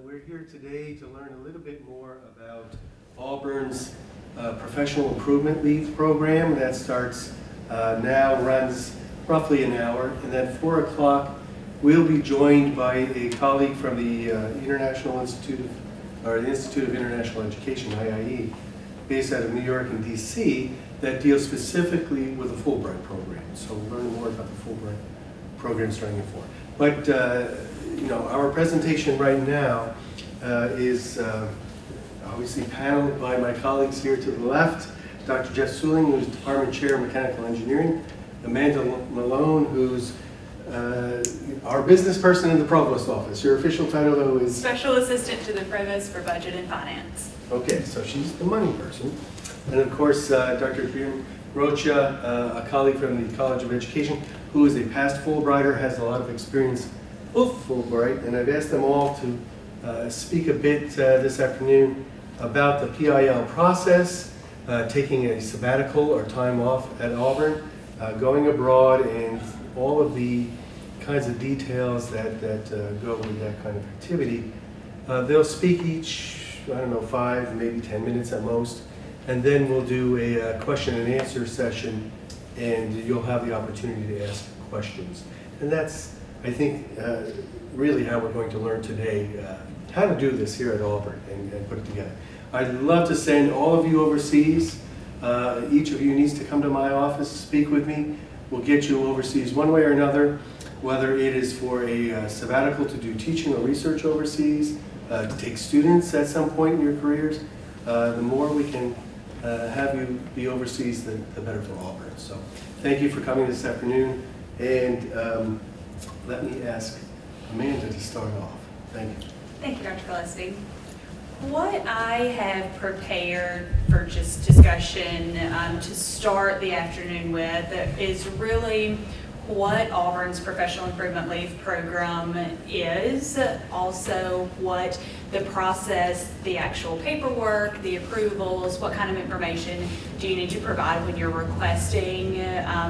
We're here today to learn a little bit more about Auburn's Professional Improvement Leave program. That starts now, runs roughly an hour, and at 4 o'clock we'll be joined by a colleague from the the Institute of International Education, IIE, based out of New York and DC, that deals specifically with the Fulbright program. So we'll learn more about the Fulbright program starting at 4. But our presentation right now is obviously paneled by my colleagues here to the left, Dr. Jeff Suhling, who's Department Chair of Mechanical Engineering, Amanda Malone, who's our business person in the Provost Office. Your official title, though, is? Special Assistant to the Provost for Budget and Finance. Okay, so she's the money person. And of course, Dr. Groccia, a colleague from the College of Education, who is a past Fulbrighter, has a lot of experience with Fulbright, and I've asked them all to speak a bit this afternoon about the PIL process, taking a sabbatical or time off at Auburn, going abroad, and all of the kinds of details that go with that kind of activity. They'll speak each, 5, maybe 10 minutes at most, and then we'll do a question and answer session, and you'll have the opportunity to ask questions. And that's, I think, really how we're going to learn today how to do this here at Auburn and put it together. I'd love to send all of you overseas. Each of you needs to come to my office, speak with me. We'll get you overseas one way or another, whether it is for a sabbatical to do teaching or research overseas, to take students at some point in your careers. The more we can have you be overseas, the better for Auburn. So thank you for coming this afternoon. And let me ask Amanda to start off. Thank you. Thank you, Dr. Gillespie. What I have prepared for just discussion to start the afternoon with is really what Auburn's Professional Improvement Leave program is, also what the process, the actual paperwork, the approvals, what kind of information do you need to provide when you're requesting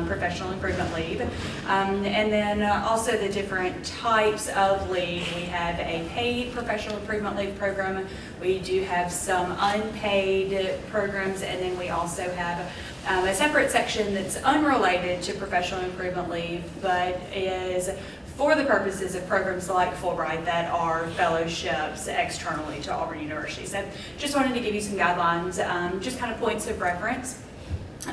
professional improvement leave, and then also the different types of leave. We have a paid professional improvement leave program, we do have some unpaid programs, and then we also have a separate section that's unrelated to professional improvement leave, but is for the purposes of programs like Fulbright that are fellowships externally to Auburn University. So just wanted to give you some guidelines, just kind of points of reference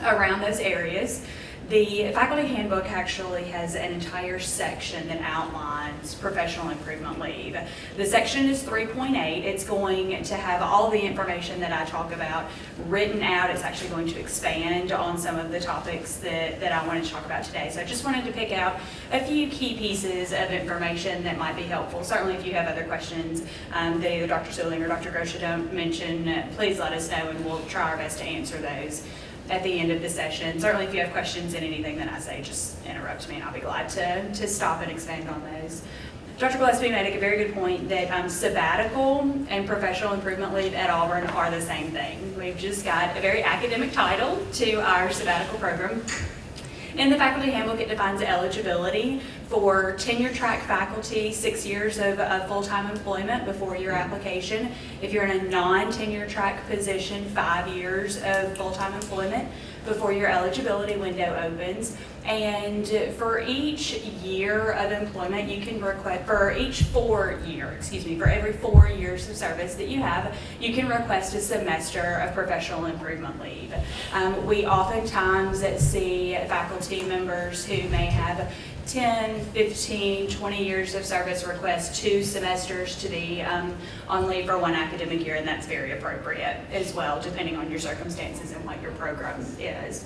around those areas. The faculty handbook actually has an entire section that outlines professional improvement leave. The section is 3.8. It's going to have all the information that I talk about written out. It's actually going to expand on some of the topics that I wanted to talk about today. So I just wanted to pick out a few key pieces of information that might be helpful. Certainly if you have other questions that either Dr. Suhling or Dr. Groccia don't mention, please let us know and we'll try our best to answer those at the end of the session. Certainly if you have questions in anything that I say, just interrupt me and I'll be glad to stop and expand on those. Dr. Gillespie made a very good point that sabbatical and professional improvement leave at Auburn are the same thing. We've just got a very academic title to our sabbatical program. In the faculty handbook, it defines eligibility for tenure-track faculty, 6 years of full-time employment before your application. If you're in a non-tenure-track position, 5 years of full-time employment before your eligibility window opens. And for each year of employment, you can request, for every 4 years of service that you have, you can request a semester of professional improvement leave. We oftentimes see faculty members who may have 10, 15, 20 years of service request 2 semesters to be on leave for 1 academic year, and that's very appropriate as well, depending on your circumstances and what your program is.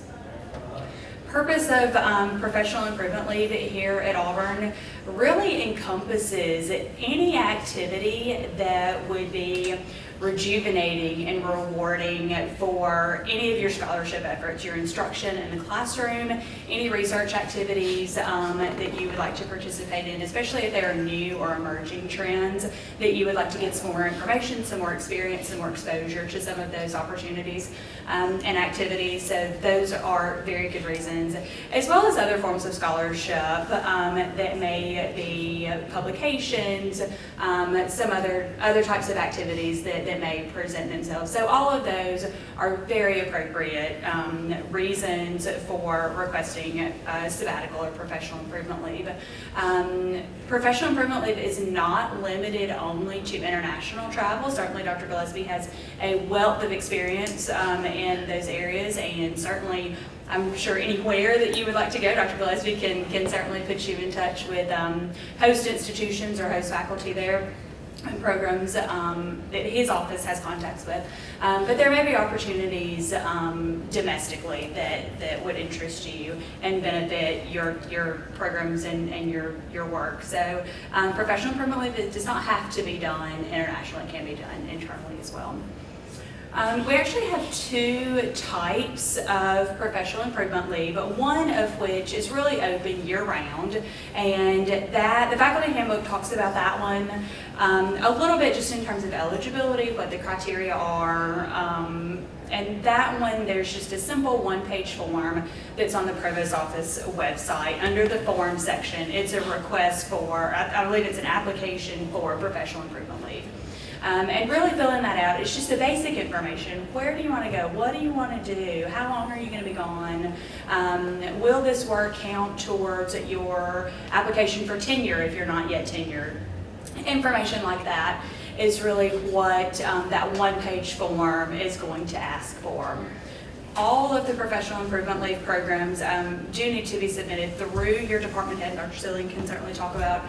Purpose of professional improvement leave here at Auburn really encompasses any activity that would be rejuvenating and rewarding for any of your scholarship efforts, your instruction in the classroom, any research activities that you would like to participate in, especially if there are new or emerging trends that you would like to get some more information, some more experience, some more exposure to some of those opportunities and activities. So those are very good reasons, as well as other forms of scholarship that may be publications, some other types of activities that may present themselves. So all of those are very appropriate reasons for requesting a sabbatical or professional improvement leave. Professional improvement leave is not limited only to international travel. Certainly Dr. Gillespie has a wealth of experience in those areas, and certainly I'm sure anywhere that you would like to go, Dr. Gillespie can certainly put you in touch with host institutions or host faculty there and programs that his office has contacts with. But there may be opportunities domestically that would interest you and benefit your programs and your work. So professional improvement leave does not have to be done internationally, it can be done internally as well. We actually have two types of professional improvement leave, one of which is really open year-round, and that the faculty handbook talks about that one a little bit just in terms of eligibility, what the criteria are, and that one there's just a simple one-page form that's on the Provost Office website. Under the form section, it's a request for, I believe it's an application for professional improvement leave. And really filling that out, it's just the basic information. Where do you want to go? What do you want to do? How long are you going to be gone? Will this work count towards your application for tenure if you're not yet tenured? Information like that is really what that one-page form is going to ask for. All of the professional improvement leave programs do need to be submitted through your department head. Dr. Suhling can certainly talk about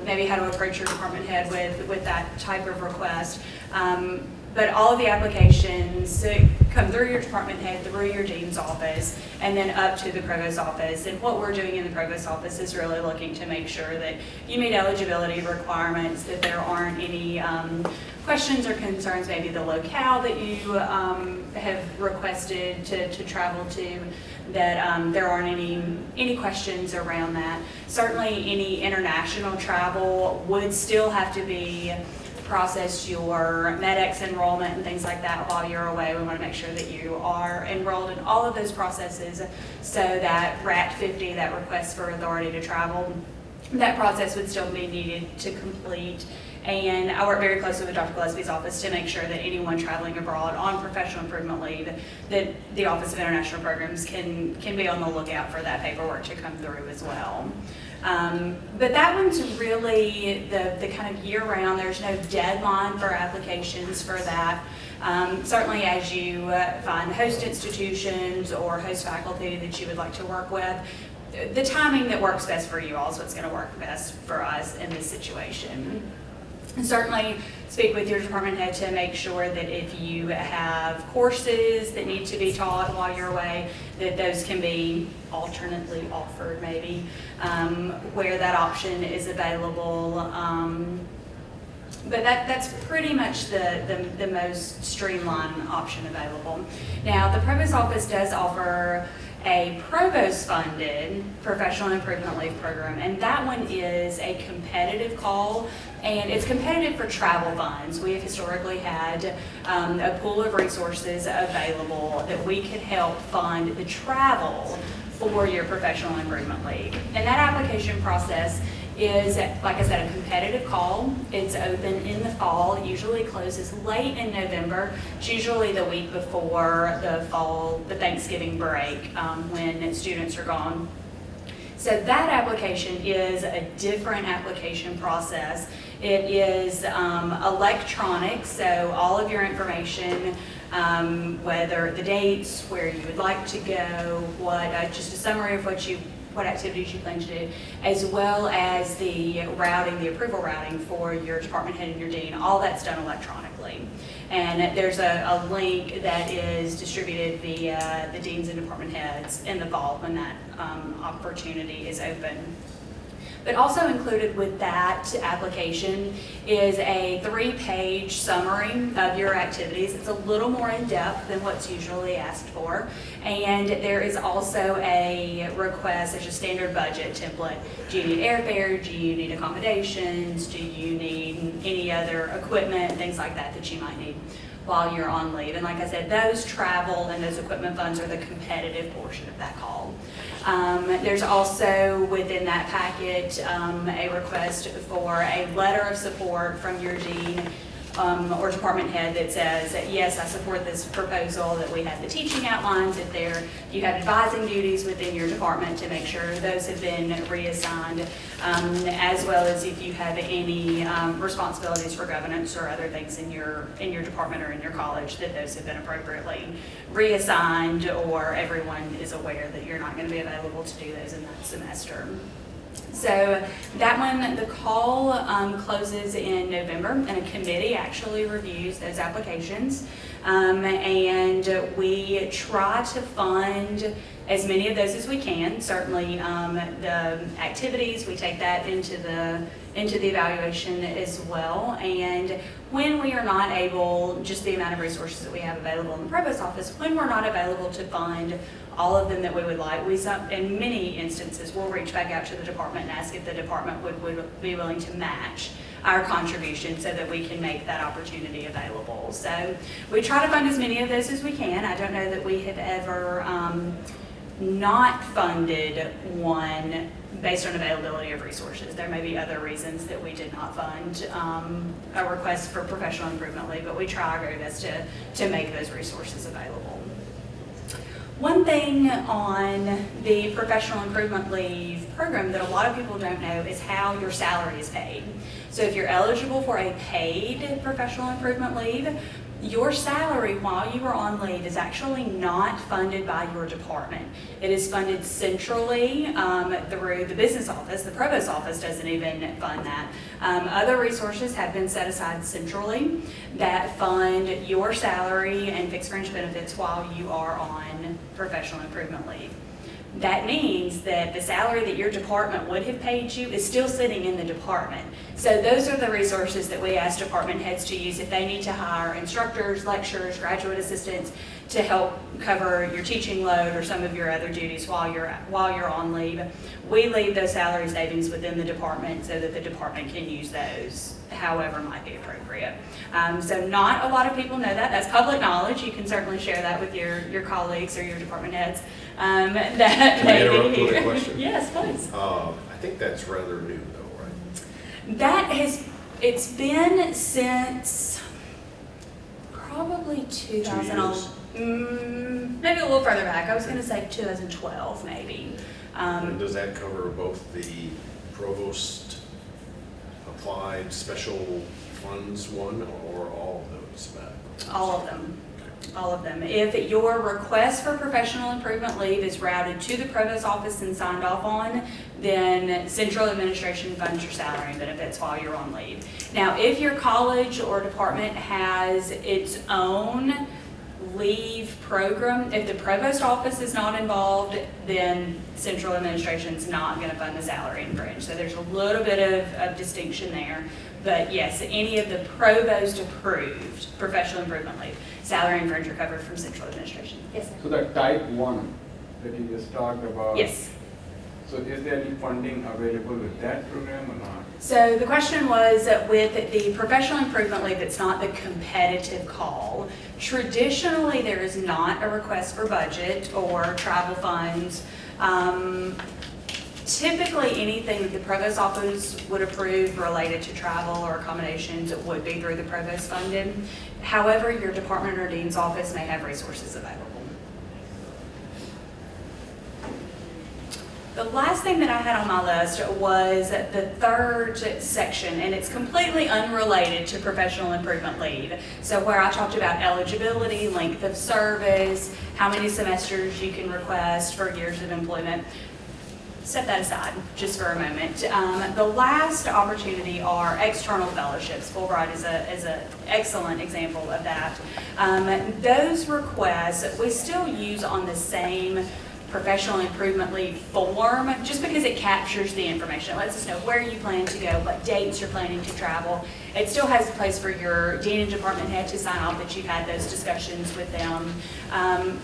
maybe how to approach your department head with that type of request. But all of the applications come through your department head, through your dean's office, and then up to the provost office. And what we're doing in the provost office is really looking to make sure that you meet eligibility requirements, that there aren't any questions or concerns, maybe the locale that you have requested to travel to, that there aren't any questions around that. Certainly any international travel would still have to be process your MedEx enrollment and things like that while you're away. We want to make sure that you are enrolled in all of those processes so that RAT 50, that request for authority to travel, that process would still be needed to complete. And I work very closely with Dr. Gillespie's office to make sure that anyone traveling abroad on professional improvement leave, that the Office of International Programs can be on the lookout for that paperwork to come through as well. But that one's really the kind of year-round. There's no deadline for applications for that. Certainly as you find host institutions or host faculty that you would like to work with, the timing that works best for you all is what's going to work best for us in this situation. And certainly speak with your department head to make sure that if you have courses that need to be taught while you're away, that those can be alternately offered maybe, where that option is available. But that's pretty much the most streamlined option available. Now, the Provost Office does offer a provost-funded professional improvement leave program, and that one is a competitive call, and it's competitive for travel funds. We have historically had a pool of resources available that we could help fund the travel for your professional improvement leave. And that application process is, like I said, a competitive call. It's open in the fall. It usually closes late in November. It's usually the week before the Thanksgiving break when students are gone. So that application is a different application process. It is electronic, so all of your information, whether the dates, where you would like to go, just a summary of what activities you plan to do, as well as the approval routing for your department head and your dean, all that's done electronically. And there's a link that is distributed via the deans and department heads in the fall when that opportunity is open. But also included with that application is a 3-page summary of your activities. It's a little more in-depth than what's usually asked for. And there is also a request, there's a standard budget template. Do you need airfare? Do you need accommodations? Do you need any other equipment, things like that that you might need while you're on leave? And like I said, those travel and those equipment funds are the competitive portion of that call. There's also within that packet a request for a letter of support from your dean or department head that says, yes, I support this proposal, that we have the teaching outlines, if you have advising duties within your department to make sure those have been reassigned, as well as if you have any responsibilities for governance or other things in your department or in your college, that those have been appropriately reassigned, or everyone is aware that you're not going to be available to do those in that semester. So that one, the call closes in November, and a committee actually reviews those applications. And we try to fund as many of those as we can. Certainly the activities, we take that into the evaluation as well. And when we are not able, just the amount of resources that we have available in the provost office, when we're not available to fund all of them that we would like, in many instances, we'll reach back out to the department and ask if the department would be willing to match our contribution so that we can make that opportunity available. So we try to fund as many of those as we can. I don't know that we have ever not funded one based on availability of resources. There may be other reasons that we did not fund a request for professional improvement leave, but we try our very best to make those resources available. One thing on the professional improvement leave program that a lot of people don't know is how your salary is paid. So if you're eligible for a paid professional improvement leave, your salary while you are on leave is actually not funded by your department. It is funded centrally through the business office. The provost office doesn't even fund that. Other resources have been set aside centrally that fund your salary and fixed fringe benefits while you are on professional improvement leave. That means that the salary that your department would have paid you is still sitting in the department. So those are the resources that we ask department heads to use if they need to hire instructors, lecturers, graduate assistants to help cover your teaching load or some of your other duties while you're on leave. We leave those salary savings within the department so that the department can use those however might be appropriate. So not a lot of people know that. That's public knowledge. You can certainly share that with your colleagues or your department heads. Can I interrupt with a question? Yes, please. I think that's rather new though, right? It's been since probably 2011, maybe a little further back. I was going to say 2012 maybe. And does that cover both the provost applied special funds one or all of those? All of them. All of them. If your request for professional improvement leave is routed to the provost office and signed off on, then central administration funds your salary and benefits while you're on leave. Now, if your college or department has its own leave program, if the provost office is not involved, then central administration is not going to fund the salary and fringe. So there's a little bit of distinction there. But yes, any of the provost approved professional improvement leave, salary and fringe are covered from central administration. Yes, sir. So the type 1 that you just talked about. Yes. So is there any funding available with that program or not? So the question was that with the professional improvement leave, it's not the competitive call. Traditionally, there is not a request for budget or travel funds. Typically, anything that the provost office would approve related to travel or accommodations would be through the provost funded. However, your department or dean's office may have resources available. The last thing that I had on my list was the third section, and it's completely unrelated to professional improvement leave. So where I talked about eligibility, length of service, how many semesters you can request for years of employment. Set that aside just for a moment. The last opportunity are external fellowships. Fulbright is an excellent example of that. Those requests we still use on the same professional improvement leave form, just because it captures the information. It lets us know where you plan to go, what dates you're planning to travel. It still has a place for your dean and department head to sign off that you've had those discussions with them.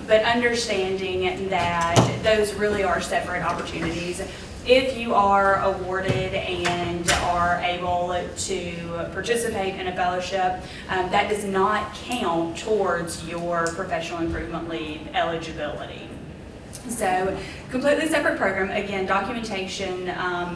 But understanding that those really are separate opportunities. If you are awarded and are able to participate in a fellowship, that does not count towards your professional improvement leave eligibility. So completely separate program, again, documentation,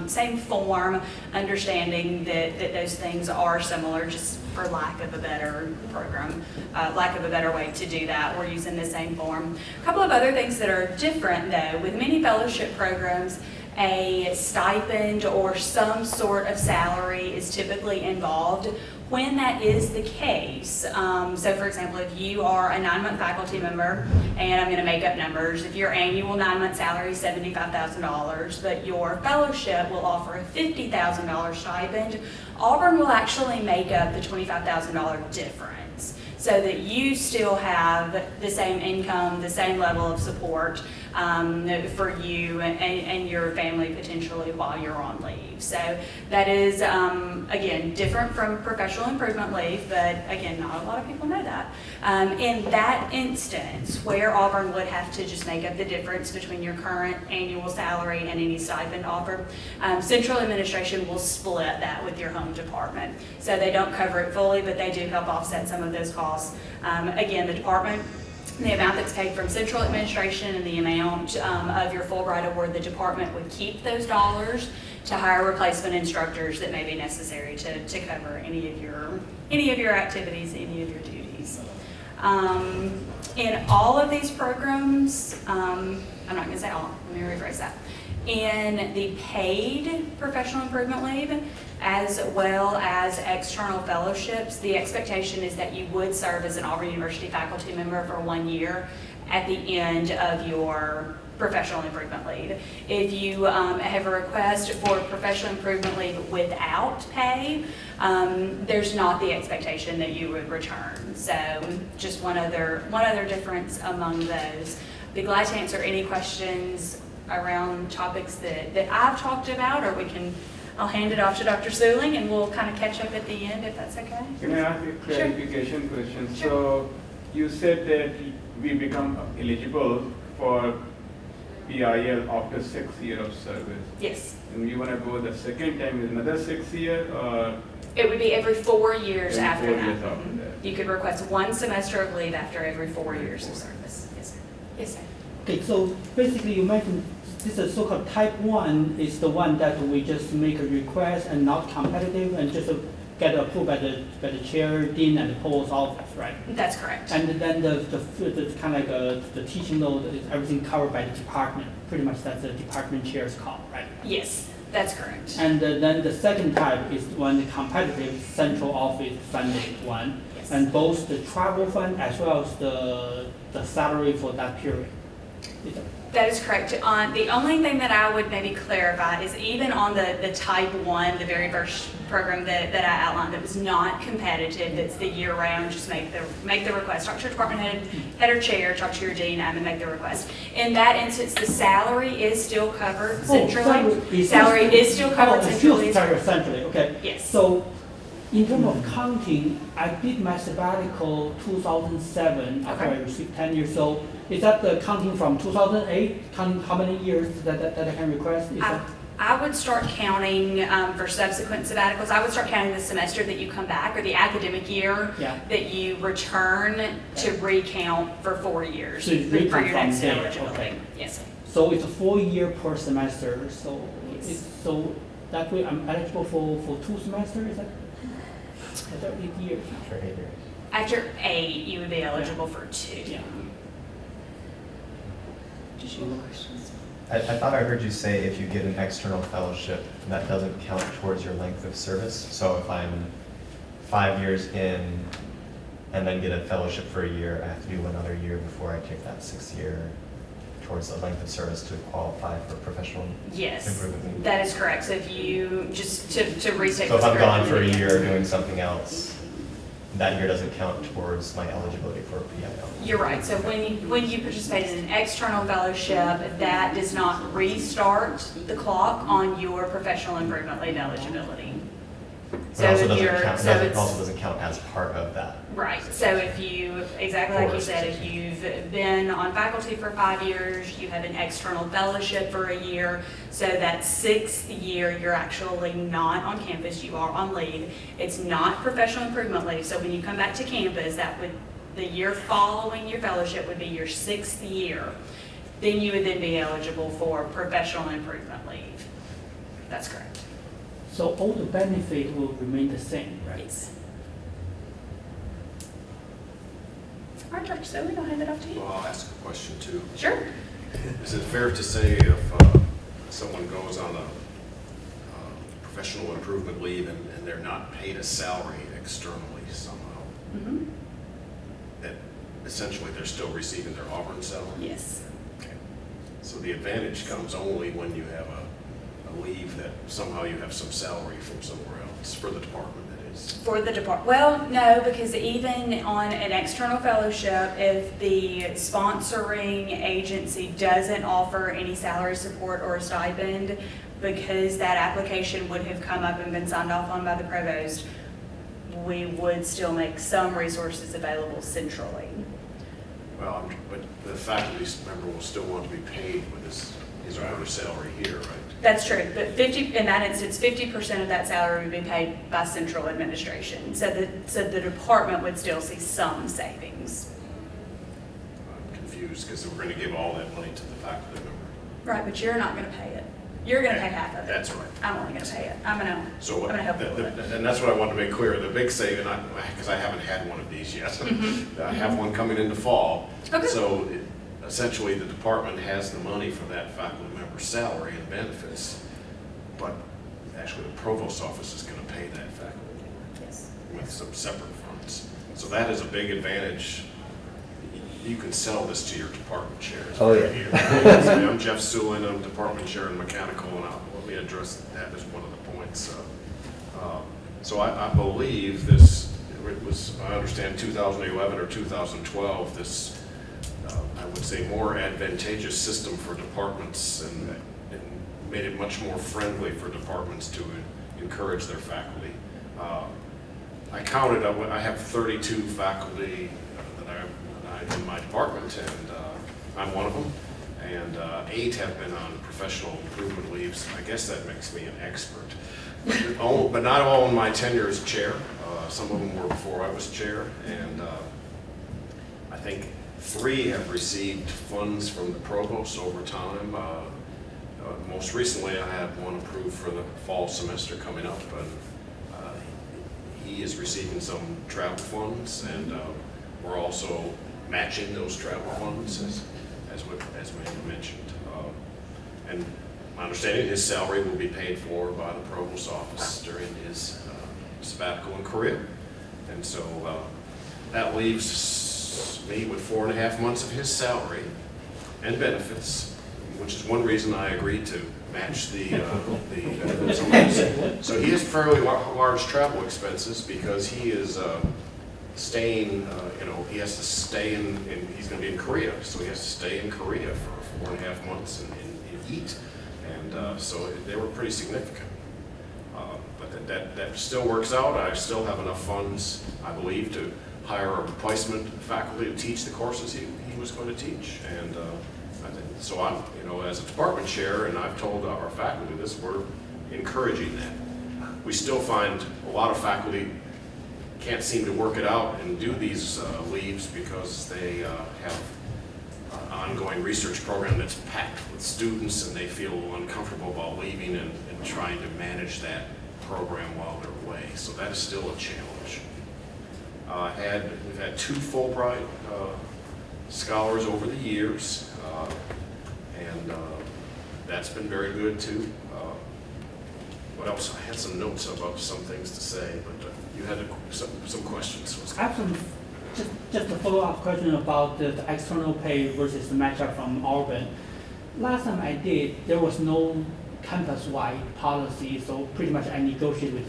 same form, understanding that those things are similar, just for lack of a better program, lack of a better way to do that. We're using the same form. A couple of other things that are different though, with many fellowship programs, a stipend or some sort of salary is typically involved. When that is the case, so for example, if you are a 9-month faculty member, and I'm going to make up numbers, if your annual 9-month salary is $75,000, but your fellowship will offer a $50,000 stipend, Auburn will actually make up the $25,000 difference, so that you still have the same income, the same level of support for you and your family potentially while you're on leave. So that is, again, different from professional improvement leave, but again, not a lot of people know that. In that instance, where Auburn would have to just make up the difference between your current annual salary and any stipend offered, central administration will split that with your home department. So they don't cover it fully, but they do help offset some of those costs. Again, the department, the amount that's paid from central administration and the amount of your Fulbright award, the department would keep those dollars to hire replacement instructors that may be necessary to cover any of your activities, any of your duties. In all of these programs, I'm not going to say all, let me rephrase that. In the paid professional improvement leave, as well as external fellowships, the expectation is that you would serve as an Auburn University faculty member for 1 year at the end of your professional improvement leave. If you have a request for professional improvement leave without pay, there's not the expectation that you would return. So just one other difference among those. Be glad to answer any questions around topics that I've talked about, or I'll hand it off to Dr. Suhling and we'll kind of catch up at the end if that's okay. Can I ask a clarification question? Sure. So you said that we become eligible for PIL after 6 years of service. Yes. And we want to go the second time is another 6 years, or It would be every 4 years every after 4 that. years after Mhm. that? You could request 1 semester of leave after every 4 years of service. Yes, sir. Yes, sir. Okay, so basically you mentioned this is so-called type 1 is the one that we just make a request and not competitive and just get approved by the chair, dean, and the post office, right? That's correct. And then the kind of like the teaching load is everything covered by the department. Pretty much that's the department chair's call, right? Yes, that's correct. And then the second type is one the competitive central office funded one, Yes. and both the travel fund as well as the salary for that period. Is that- That is correct. The only thing that I would maybe clarify is even on the type 1, the very first program that I outlined that was not competitive, that's the year round, just make the request. Talk to your department head or chair, talk to your dean, and make the request. In that instance, the salary is still covered centrally. Salary is still covered it's still centrally. covered centrally, okay. Yes. So, in terms of counting, I did my sabbatical 2007 after I Okay. received 10 years. So, is that the counting from 2008? Counting how many years that I can request? Is that, I would start counting for subsequent sabbaticals. I would start counting the semester that you come back or the academic year Yeah. that you return to recount for 4 years So you for recount your from next there, eligibility. okay. Yes. so it's a 4 year per semester. So, Yes. so that way I'm eligible for 2 semesters. Is that 8 years? For 8 years. After 8, you would be eligible for 2. Yeah. Did you have questions? I thought I heard you say if you get an external fellowship, that doesn't count towards your length of service. So if I'm 5 years in and then get a fellowship for a year, I have to do another year before I take that 6th year towards the length of service to qualify for professional Yes, improvement leave. that is correct. So if you, just to restate. So if what's I'm gone correct for a in the year beginning. doing something else, that year doesn't count towards my eligibility for a PIL. You're right. So when you participate in an external fellowship, that does not restart the clock on your professional improvement leave eligibility. But it also doesn't count, so it it's, also doesn't count as part of that. right. So if you, exactly like you said, if you've been on faculty for 5 years, you have an external fellowship for a year, so that 6th year, you're actually not on campus, you are on leave. It's not professional improvement leave, so when you come back to campus, that would, the year following your fellowship would be your 6th year. Then you would then be eligible for professional improvement leave. That's correct. So all the benefit will remain the same, right? Yes. All right, Dr. Suhling, I'll hand it off to you. Well, I'll ask a question too. Sure. Is it fair to say if someone goes on a professional improvement leave and they're not paid a salary externally somehow, Mhm. that essentially they're still receiving their Auburn salary? Yes. Okay. So the advantage comes only when you have a leave that somehow you have some salary from somewhere else, for the department that is. For the department, well, no, because even on an external fellowship, if the sponsoring agency doesn't offer any salary support or a stipend, because that application would have come up and been signed off on by the provost, we would still make some resources available centrally. Well, but the faculty member will still want to be paid with his or her salary here, right? That's true, but in that instance, 50% of that salary would be paid by central administration. So the department would still see some savings. I'm confused because we're going to give all that money to the faculty member. Right, but you're not gonna pay it. You're gonna pay half of it. That's right. I'm only gonna pay it. I'm So what, gonna help you with it. and that's what I wanted to make clear, the big saving, because I haven't had one of these yet. I have one coming in the fall. Okay. So essentially, the department has the money for that faculty member's salary and benefits, but actually the provost's office is going to pay that faculty member Yes. with some separate funds. So that is a big advantage. You can sell this to your department chairs. Oh, yeah. Here. I'm Jeff Suhling, I'm department chair in mechanical, and let me address that as one of the points. So I believe this, it was, I understand 2011 or 2012, this, I would say, more advantageous system for departments and made it much more friendly for departments to encourage their faculty. I counted, I have 32 faculty that I in my department, and I'm one of them, and 8 have been on professional improvement leaves. I guess that makes me an expert. But not all in my tenure as chair. Some of them were before I was chair, and I think 3 have received funds from the provost over time. Most recently, I had one approved for the fall semester coming up, and he is receiving some travel funds, and we're also matching those travel funds, as we mentioned. And my understanding, his salary will be paid for by the provost's office during his sabbatical in Korea. And so that leaves me with 4.5 months of his salary and benefits, which is one reason I agreed to match the so he has fairly large travel expenses because he is staying, he has to stay in he's going to be in Korea, so he has to stay in Korea for 4.5 months and eat, and so they were pretty significant. But that still works out. I still have enough funds, I believe, to hire a replacement faculty to teach the courses he was going to teach, and I think, so I'm, as a department chair, and I've told our faculty this, we're encouraging that. We still find a lot of faculty can't seem to work it out and do these leaves because they have an ongoing research program that's packed with students, and they feel uncomfortable about leaving and trying to manage that program while they're away. So that is still a challenge. We've had 2 Fulbright scholars over the years, and that's been very good too. What else? I had some notes about some things to say, but you had some questions. I have just a follow-up question about the external pay versus the matchup from Auburn. Last time I did, there was no campus-wide policy, so pretty much I negotiated with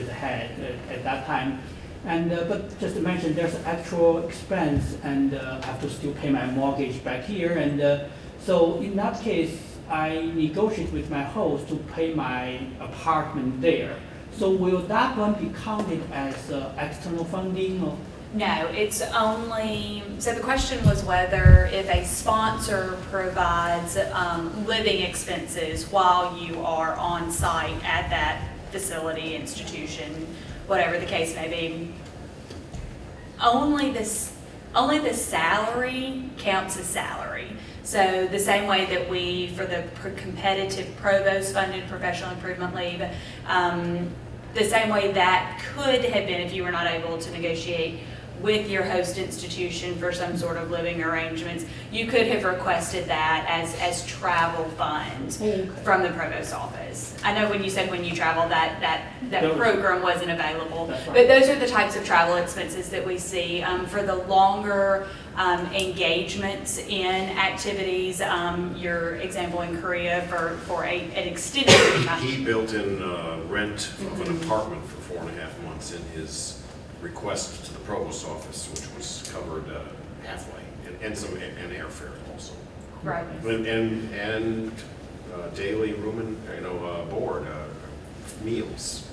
the head at that time. And, but just to mention, there's actual expense and I have to still pay my mortgage back here. And so in that case, I negotiate with my host to pay my apartment there. So will that one be counted as external funding or? No, it's only, so the question was whether if a sponsor provides living expenses while you are on site at that facility, institution, whatever the case may be, only the salary counts as salary. So the same way that we, for the competitive provost funded professional improvement leave, the same way that could have been if you were not able to negotiate with your host institution for some sort of living arrangements, you could have requested that as travel funds from the provost office. I know when you said when you travel that program wasn't available, That's right. but those are the types of travel expenses that we see for the longer engagements in activities. Your example in Korea for an extended period of time. He built in rent of an apartment for 4.5 months in his request to the provost office, which was covered halfway, and airfare also, Right. and daily room and board meals.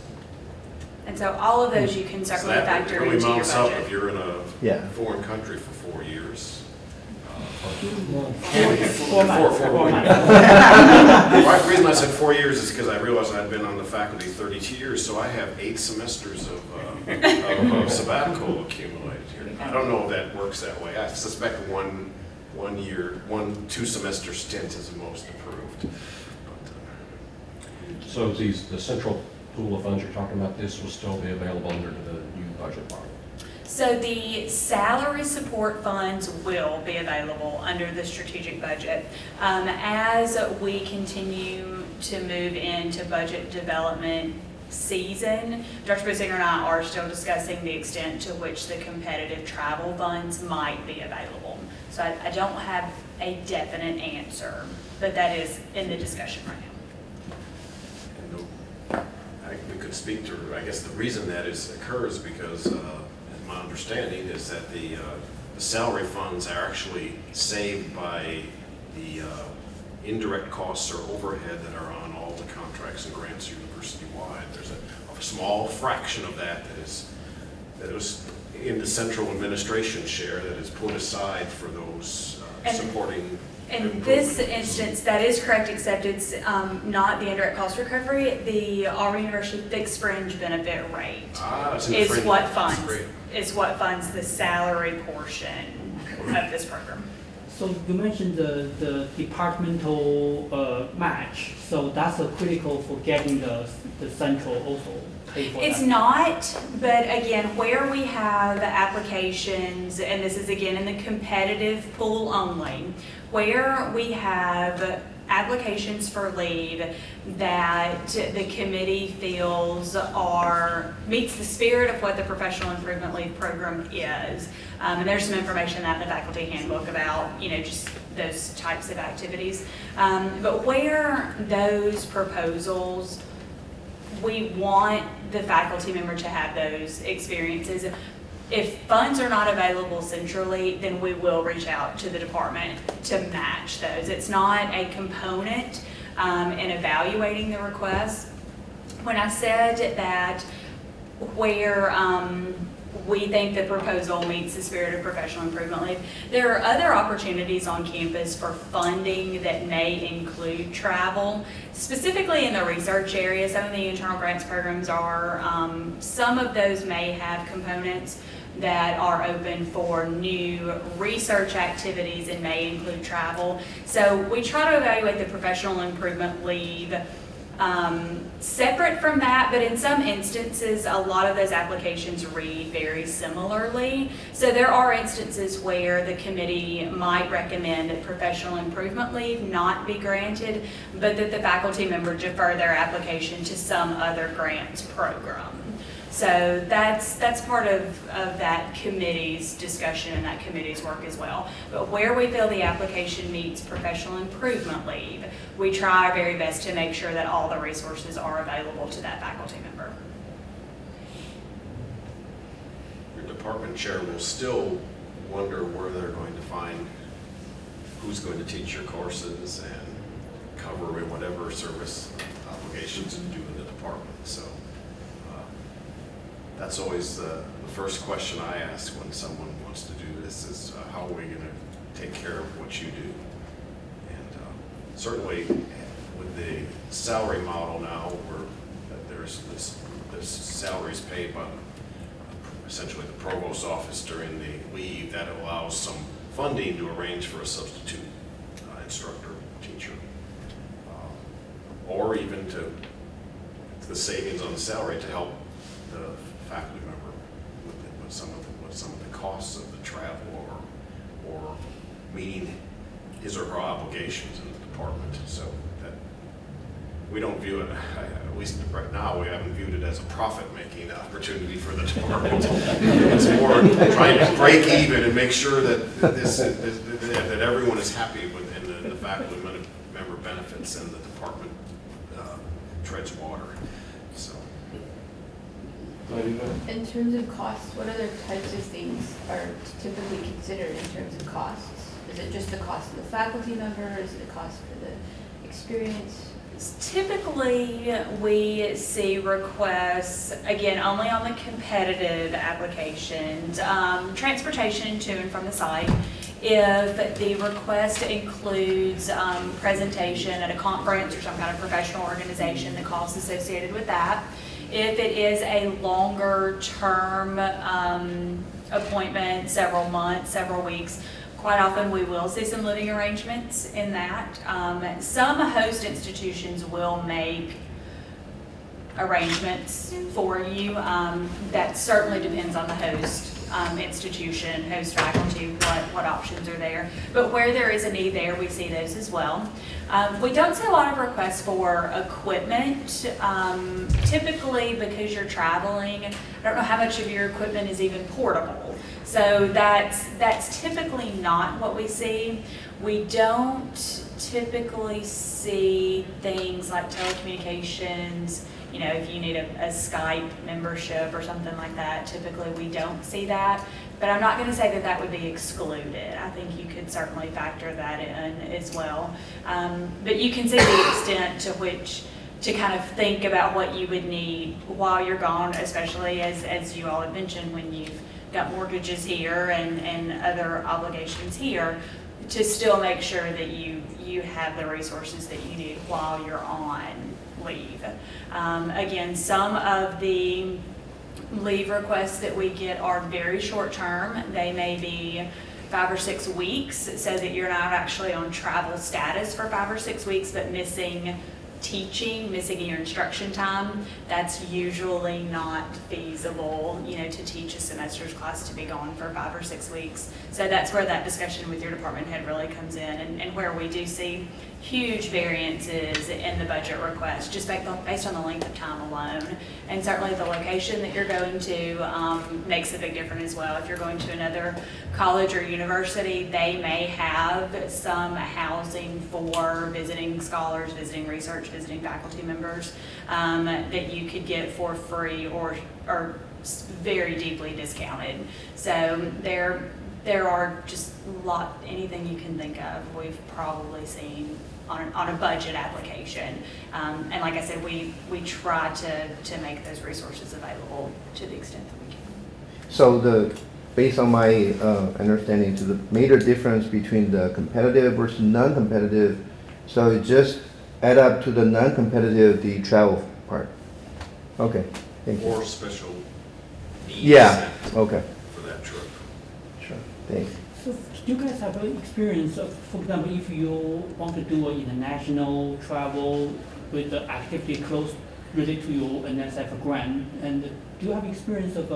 And so all of those you can So certainly that factor really into your mounts up if budget. you're in a Yeah. foreign country for 4 years. 4 months. 4 months. The reason I said 4 years is because I realized I'd been on the faculty 32 years, so I have 8 semesters of sabbatical accumulated here. I don't know if that works that way. I suspect one year, 2 semester stint is the most approved. But, So the central pool of funds you're talking about, this will still be available under the new budget model? So the salary support funds will be available under the strategic budget. As we continue to move into budget development season, Dr. Businger and I are still discussing the extent to which the competitive travel funds might be available. So I don't have a definite answer, but that is in the discussion right now. and we could speak to, I guess the reason that occurs because my understanding is that the salary funds are actually saved by the indirect costs or overhead that are on all the contracts and grants university-wide. There's a small fraction of that was in the central administration share that is put aside for those supporting. In this instance, that is correct, except it's not the indirect cost recovery. The Auburn University fixed fringe benefit rate It's in the is fringe. what That's funds great. the salary portion of this program. So you mentioned the departmental match, so that's critical for getting the central also pay for that. It's not, but again, where we have applications, and this is again in the competitive pool only, where we have applications for leave that the committee feels meets the spirit of what the professional improvement leave program is. And there's some information in that in the faculty handbook about, just those types of activities. But where those proposals, we want the faculty member to have those experiences. If funds are not available centrally, then we will reach out to the department to match those. It's not a component in evaluating the request. When I said that where we think the proposal meets the spirit of professional improvement leave, there are other opportunities on campus for funding that may include travel, specifically in the research area. Some of the internal grants programs are, some of those may have components that are open for new research activities and may include travel. So we try to evaluate the professional improvement leave separate from that, but in some instances, a lot of those applications read very similarly. So there are instances where the committee might recommend that professional improvement leave not be granted, but that the faculty member defer their application to some other grants program. So that's part of that committee's discussion and that committee's work as well. But where we feel the application meets professional improvement leave, we try our very best to make sure that all the resources are available to that faculty member. department chair will still wonder where they're going to find who's going to teach your courses and cover whatever service obligations you do in the department. So that's always the first question I ask when someone wants to do this is how are we going to take care of what you do? And certainly with the salary model now, where there's salaries paid by essentially the provost's office during the leave, that allows some funding to arrange for a substitute instructor, teacher, or even to the savings on the salary to help the faculty member with some of the costs of the travel or meeting his or her obligations in the department. So that we don't view it, at least right now, we haven't viewed it as a profit-making opportunity for the department. It's more trying to break even and make sure that that everyone is happy with and the faculty member benefits and the department treads water. So. In terms of costs, what other types of things are typically considered in terms of costs? Is it just the cost of the faculty member? Is it the cost for the experience? Typically, we see requests, again, only on the competitive applications, transportation to and from the site. If the request includes presentation at a conference or some kind of professional organization, the costs associated with that. If it is a longer term appointment, several months, several weeks, quite often we will see some living arrangements in that. Some host institutions will make arrangements for you. That certainly depends on the host institution, host faculty, what options are there. But where there is a need there, we see those as well. We don't see a lot of requests for equipment. Typically, because you're traveling, I don't know how much of your equipment is even portable. So that's typically not what we see. We don't typically see things like telecommunications. You know, if you need a Skype membership or something like that, typically we don't see that. But I'm not going to say that that would be excluded. I think you could certainly factor that in as well. But you can see the extent to which to kind of think about what you would need while you're gone, especially as you all have mentioned, when you've got mortgages here and other obligations here, to still make sure that you have the resources that you need while you're on leave. Again, some of the leave requests that we get are very short term. They may be 5 or 6 weeks, so that you're not actually on travel status for 5 or 6 weeks, but missing teaching, missing your instruction time. That's usually not feasible, you know, to teach a semester's class to be gone for 5 or 6 weeks. So that's where that discussion with your department head really comes in, and where we do see huge variances in the budget request, just based on the length of time alone. And certainly the location that you're going to makes a big difference as well. If you're going to another college or university, they may have some housing for visiting scholars, visiting research, visiting faculty members that you could get for free or very deeply discounted. So there are just anything you can think of, we've probably seen on a budget application. And like I said, we try to make those resources available to the extent that we can. So based on my understanding, the major difference between the competitive versus non-competitive, so it just add up to the non-competitive, the travel part. Okay, thank you. Or special needs. Yeah, okay, For that trip. sure, thanks. So do you guys have an experience of, for example, if you want to do an international travel with the activity close related to your NSF grant, and do you have experience of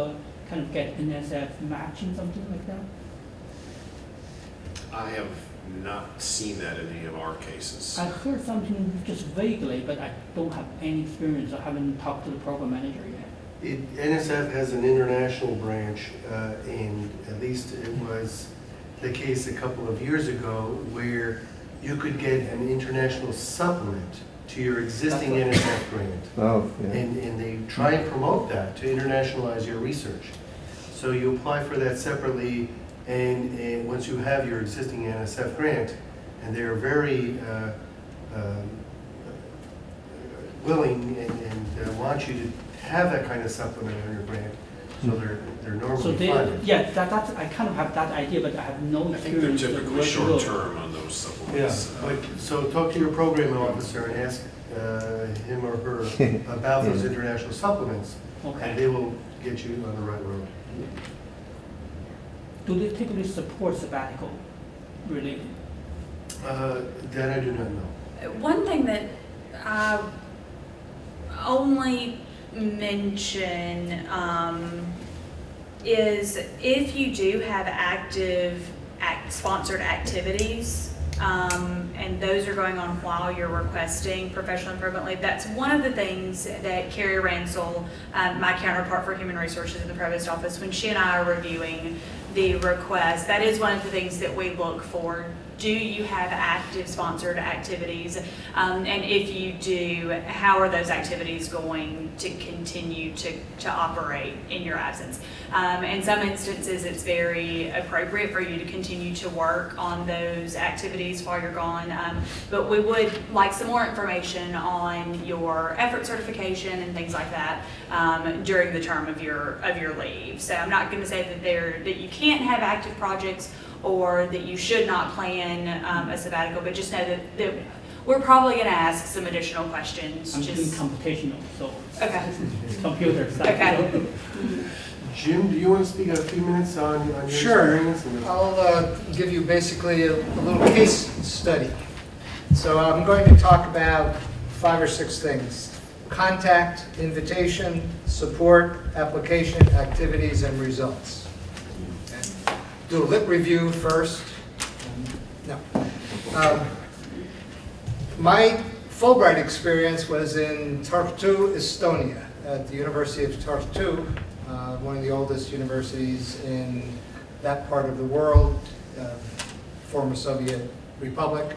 kind of get NSF matching, something like that? I have not seen that in any of our cases. I heard something just vaguely, but I don't have any experience. I haven't talked to the program manager yet. NSF has an international branch, and at least it was the case a couple of years ago where you could get an international supplement to your existing NSF grant. Oh, yeah. And they try and promote that to internationalize your research. So you apply for that separately, and once you have your existing NSF grant, and they're very willing and want you to have that kind of supplement on your grant, so they're So normally they, funded. yeah, that's, I kind of have that idea, but I have no I think they're experience. of typically where to look. short-term on those Yeah, supplements. but, so talk to your program officer and ask him or her about those international supplements, and Okay. they will get you on the right road. Do they typically support sabbatical related? That I do not know. One thing that I only mention is if you do have active sponsored activities, and those are going on while you're requesting professional improvement leave, that's one of the things that Carrie Ransel, my counterpart for human resources in the provost office, when she and I are reviewing the request, that is one of the things that we look for. Do you have active sponsored activities? And if you do, how are those activities going to continue to operate in your absence? In some instances, it's very appropriate for you to continue to work on those activities while you're gone. But we would like some more information on your effort certification and things like that during the term of your leave. So I'm not going to say that you can't have active projects or that you should not plan a sabbatical, but just know that we're probably going to ask some additional questions. I'm doing computational, so. Okay. Computer side. Okay. Jim, do you want to speak a few minutes on your Sure. experience? And I'll give you basically a little case study. So I'm going to talk about 5 or 6 things: contact, invitation, support, application, activities, and results. Okay. Do a lit review first. No. My Fulbright experience was in Tartu, Estonia, at the University of Tartu, one of the oldest universities in that part of the world, former Soviet Republic.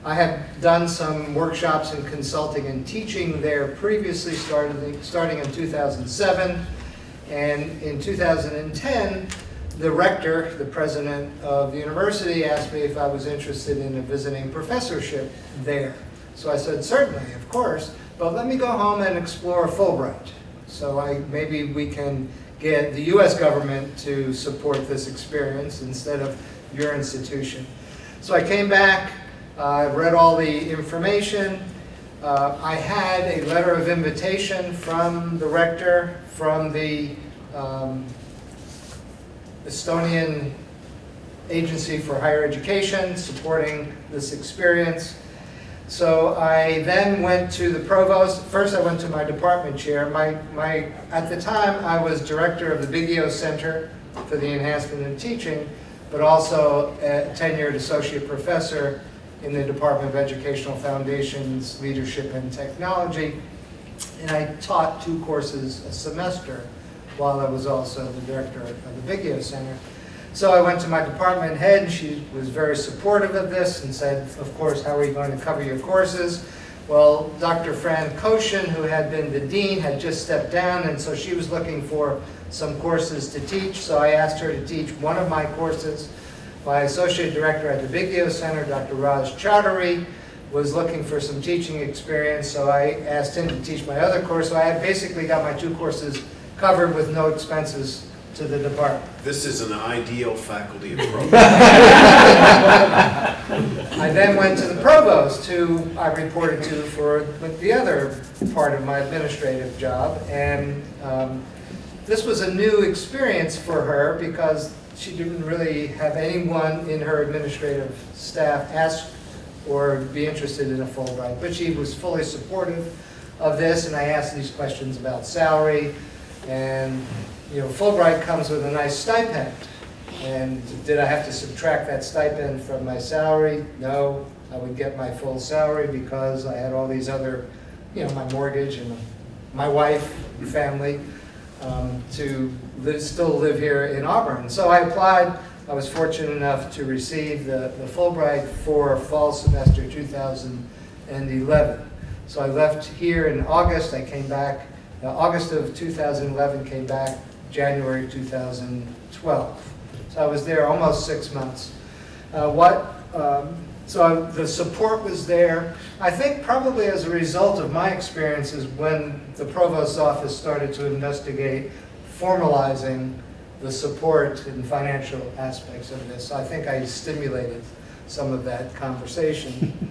I had done some workshops in consulting and teaching there previously, starting in 2007. And in 2010, the rector, the president of the university, asked me if I was interested in a visiting professorship there. So I said, certainly, of course, but let me go home and explore Fulbright. So maybe we can get the US government to support this experience instead of your institution. So I came back, read all the information. I had a letter of invitation from the rector, from the Estonian Agency for Higher Education, supporting this experience. So I then went to the provost. First I went to my department chair. At the time I was director of the Biggio Center for the Enhancement of Teaching, but also a tenured associate professor in the Department of Educational Foundations, Leadership and Technology. And I taught 2 courses a semester while I was also the director of the Biggio Center. So I went to my department head. She was very supportive of this and said, of course, how are you going to cover your courses? Well, Dr. Fran Koshin, who had been the dean, had just stepped down, and so she was looking for some courses to teach. So I asked her to teach one of my courses. My associate director at the Biggio Center, Dr. Raj Chaudhary, was looking for some teaching experience, so I asked him to teach my other course. So I had basically got my 2 courses covered with no expenses to the department. This is an ideal faculty approach. I then went to the provost, who I reported to for the other part of my administrative job, and this was a new experience for her because she didn't really have anyone in her administrative staff ask or be interested in a Fulbright, but she was fully supportive of this, and I asked these questions about salary, and Fulbright comes with a nice stipend. And did I have to subtract that stipend from my salary? No, I would get my full salary because I had all these other, my mortgage and my wife and family to still live here in Auburn. So I applied. I was fortunate enough to receive the Fulbright for fall semester 2011. So I left here in August. I came back, August of 2011, came back January 2012. So I was there almost 6 months. So the support was there. I think probably as a result of my experiences when the provost's office started to investigate formalizing the support and financial aspects of this. I think I stimulated some of that conversation.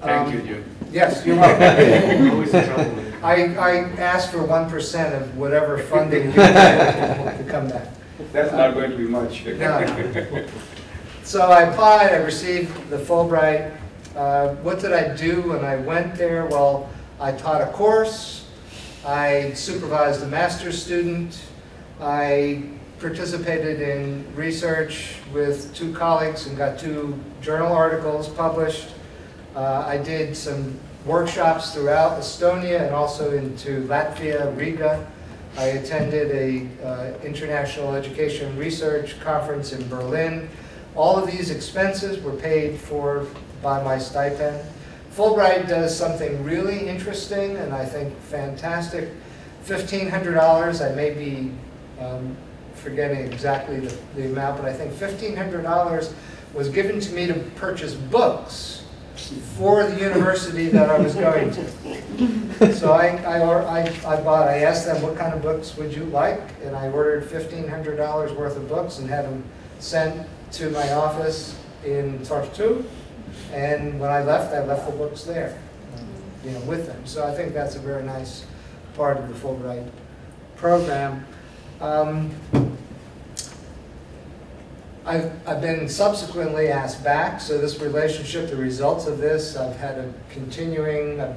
Thank you, Jim. Yes, you're welcome. Always in trouble. I asked for 1% of whatever funding you had to come back. That's not going to be much. No. So I applied, I received the Fulbright. What did I do when I went there? Well, I taught a course, I supervised a master's student, I participated in research with 2 colleagues and got 2 journal articles published. I did some workshops throughout Estonia and also into Latvia, Riga. I attended a international education research conference in Berlin. All of these expenses were paid for by my stipend. Fulbright does something really interesting and I think fantastic. $1,500, I may be forgetting exactly the amount, but I think $1,500 was given to me to purchase books for the university that I was going to. So I asked them what kind of books would you like, and I ordered $1,500 worth of books and had them sent to my office in Tartu. And when I left the books there, with them. So I think that's a very nice part of the Fulbright program. I've been subsequently asked back, so this relationship, the results of this, I've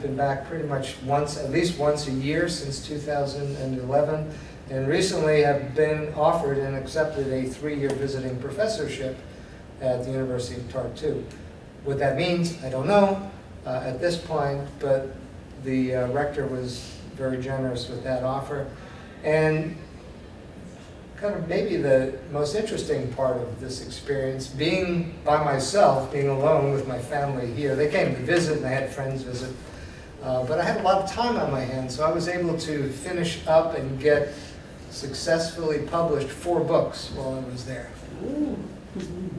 been back pretty much at least once a year since 2011, and recently have been offered and accepted a 3-year visiting professorship at the University of Tartu. What that means, I don't know at this point, but the rector was very generous with that offer. And kind of maybe the most interesting part of this experience, being by myself, being alone with my family here. They came to visit and I had friends visit, but I had a lot of time on my hands, so I was able to finish up and get successfully published 4 books while I was there.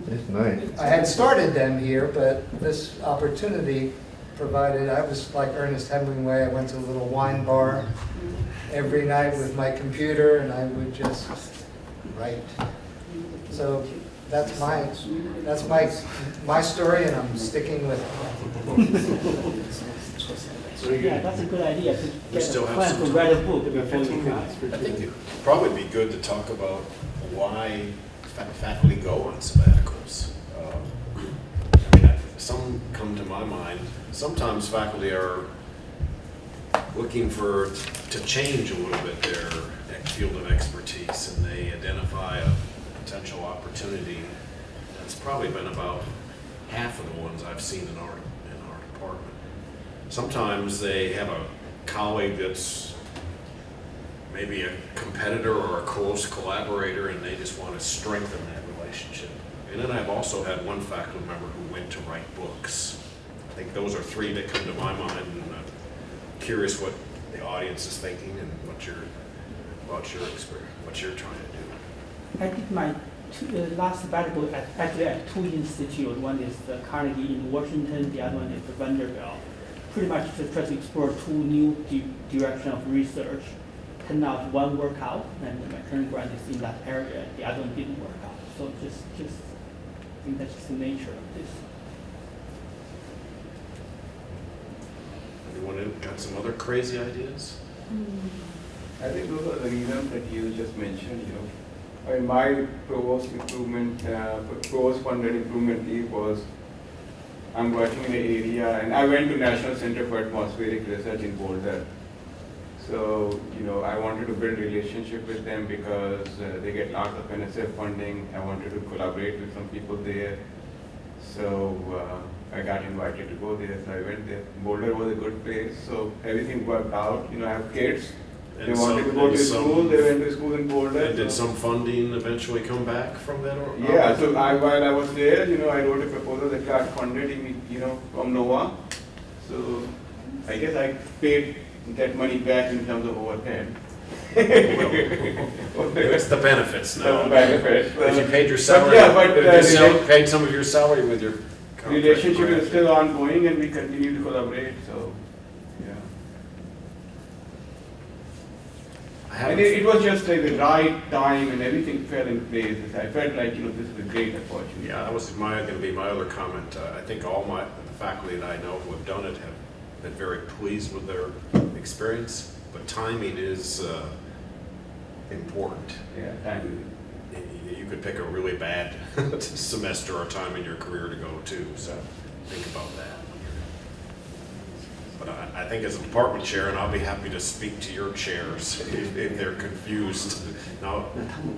That's nice. I had started them here, but this opportunity provided, I was like Ernest Hemingway, I went to a little wine bar every night with my computer and I would just write. So that's my story and I'm sticking with it. So you're Yeah, good. that's a good idea to We get still a have plan some to time. write a book About before 15 you minutes. come. I think it'd probably be good to talk about why faculty go on sabbaticals. Some come to my mind. Sometimes faculty are looking to change a little bit their field of expertise, and they identify a potential opportunity. That's probably been about half of the ones I've seen in our department. Sometimes they have a colleague that's maybe a competitor or a close collaborator, and they just want to strengthen that relationship. And then I've also had one faculty member who went to write books. I think those are 3 that come to my mind, and I'm curious what the audience is thinking and about your experience, what you're trying to do. I did my last sabbatical actually at 2 institutes. One is the Carnegie in Washington, the other one is the Vanderbilt. Pretty much to try to explore 2 new directions of research. Turned out one worked out, and my current grant is in that area. The other one didn't work out. So just I think that's just the nature of this. Anyone got some other crazy ideas? I think those are the reasons that you just mentioned, I mean, my provost funded improvement leave was, I'm working in an area, and I went to National Center for Atmospheric Research in Boulder. So, I wanted to build a relationship with them because they get lots of NSF funding. I wanted to collaborate with some people there. So I got invited to go there, so I went there. Boulder was a good place, so everything worked out. I have kids. They wanted to go to school, they went to school in Boulder. And did some funding eventually come back from that? Yeah, so while I was there, I wrote a proposal that got funded, from NOAA. So I guess I paid that money back in terms of overhead. It's the benefits now. The benefits. If you paid your But salary, yeah, but, if you paid some of your salary with your contract. relationship is still ongoing and we continue to collaborate, so, yeah. I And haven't, it was just like the right time and everything fell in place. I felt like, this is a great opportunity. yeah, that was going to be my other comment. I think all the faculty that I know who have done it have been very pleased with their experience, but timing is important. Yeah, thank you. You could pick a really bad semester or time in your career to go to, so think about that. But I think as a department chair, and I'll be happy to speak to your chairs if they're confused. Now,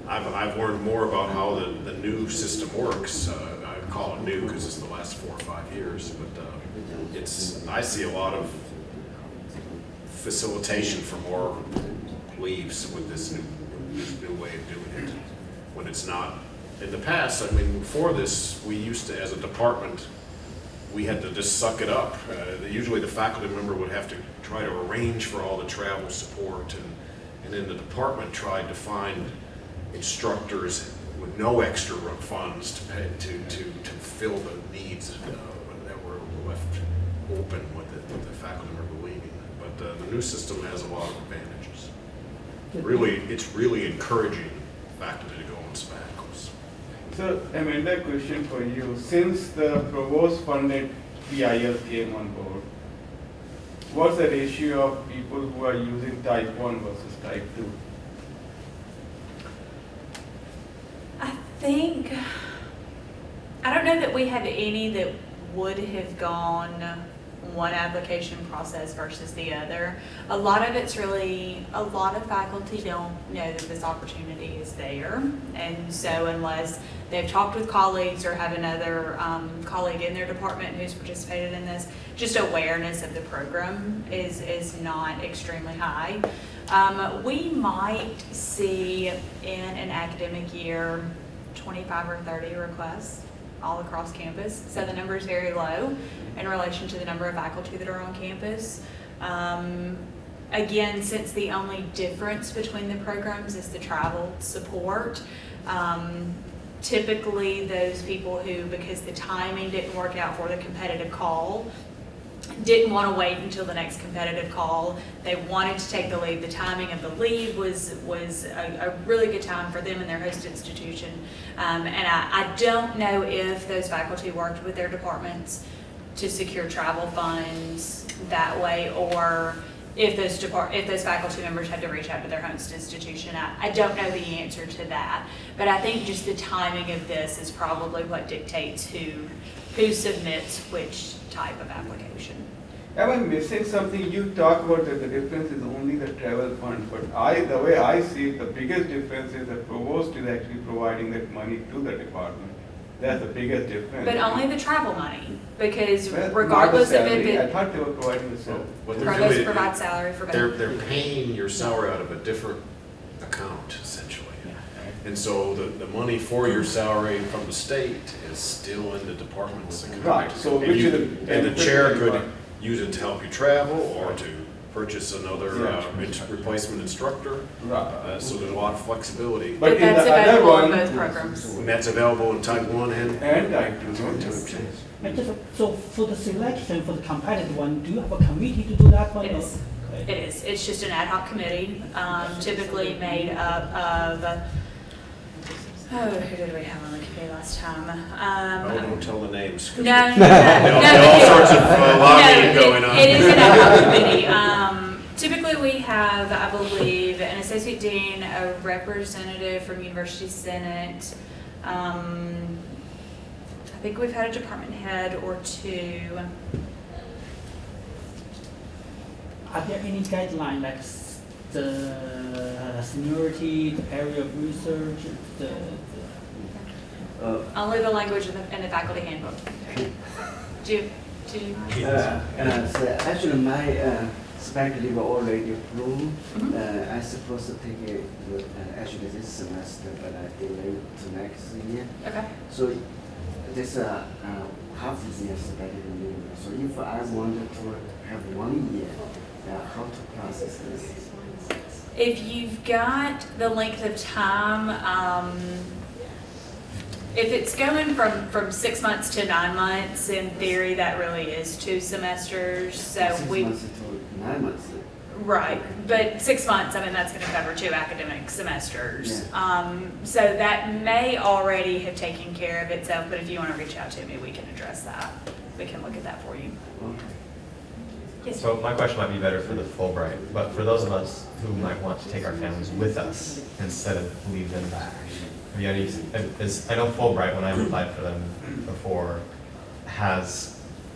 I've learned more about how the new system works. I call it new because it's the last 4 or 5 years, but I see a lot of facilitation for more leaves with this new way of doing it. When it's not, in the past, I mean, before this, we used to, as a department, we had to just suck it up. Usually the faculty member would have to try to arrange for all the travel support, and then the department tried to find instructors with no extra funds to pay, to fill the needs that were left open with the faculty member leaving. But the new system has a lot of advantages. It's really encouraging faculty to go on sabbaticals. So, Amanda, question for you. Since the provost funded PIL came on board, what's the ratio of people who are using type 1 versus type 2? I don't know that we have any that would have gone one application process versus the other. A lot of faculty don't know that this opportunity is there. And so unless they've talked with colleagues or have another colleague in their department who's participated in this, just awareness of the program is not extremely high. We might see in an academic year 25 or 30 requests all across campus. So the number is very low in relation to the number of faculty that are on campus. Again, since the only difference between the programs is the travel support, typically those people who, because the timing didn't work out for the competitive call, didn't want to wait until the next competitive call. They wanted to take the leave. The timing of the leave was a really good time for them and their host institution. And I don't know if those faculty worked with their departments to secure travel funds that way, or if those faculty members had to reach out to their host institution. I don't know the answer to that. But I think just the timing of this is probably what dictates who submits which type of application. Am I missing something? You talk about that the difference is only the travel fund, but the way I see it, the biggest difference is the provost is actually providing that money to the department. That's the biggest difference. But only the travel money, because Well, regardless not of the if salary. I it, thought they were providing the salary. What they're provost doing, provides salary for both. they're paying your salary out of a different account, essentially. And so the money for your salary from the state is still in the department's account. Right, so And which you- is the And the benefit chair of the could department. use it to help you travel or to purchase another Yeah. replacement instructor. Right. So there's a lot of flexibility. But in that's the other available in one, both programs. And that's available in type 1 and type 2. And just, so for the selection for the competitive one, do you have a committee to do that one? It is. Okay. It is. It's just an ad hoc committee, typically made up of, who did we have on the committee last time? don't tell the names. 'cause No. There'll be all sorts of lobbying going on. It is an ad hoc committee. Typically, we have, I believe, an associate dean, a representative from University Senate. I think we've had a department head or two. Are there any guidelines like the seniority, the area of research, Only the language in the faculty handbook. Do you? So actually, my speculative already approved. I supposed to take it actually this semester, but I delayed to next year. Okay. So this half year speculative leave. So if I wanted to have 1 year, how to process this? If you've got the length of time, if it's going from 6 months to 9 months, in theory, that really is 2 semesters. So 6 months to 9 months. right, but 6 months, I mean, that's going to cover 2 academic semesters. So that may already have taken care of itself, but if you want to reach out to me, we can address that. We can look at that for you. Okay. Yes. So my question might be better for the Fulbright, but for those of us who might want to take our families with us instead of leave them back, have you any, I know Fulbright, when I've applied for them before,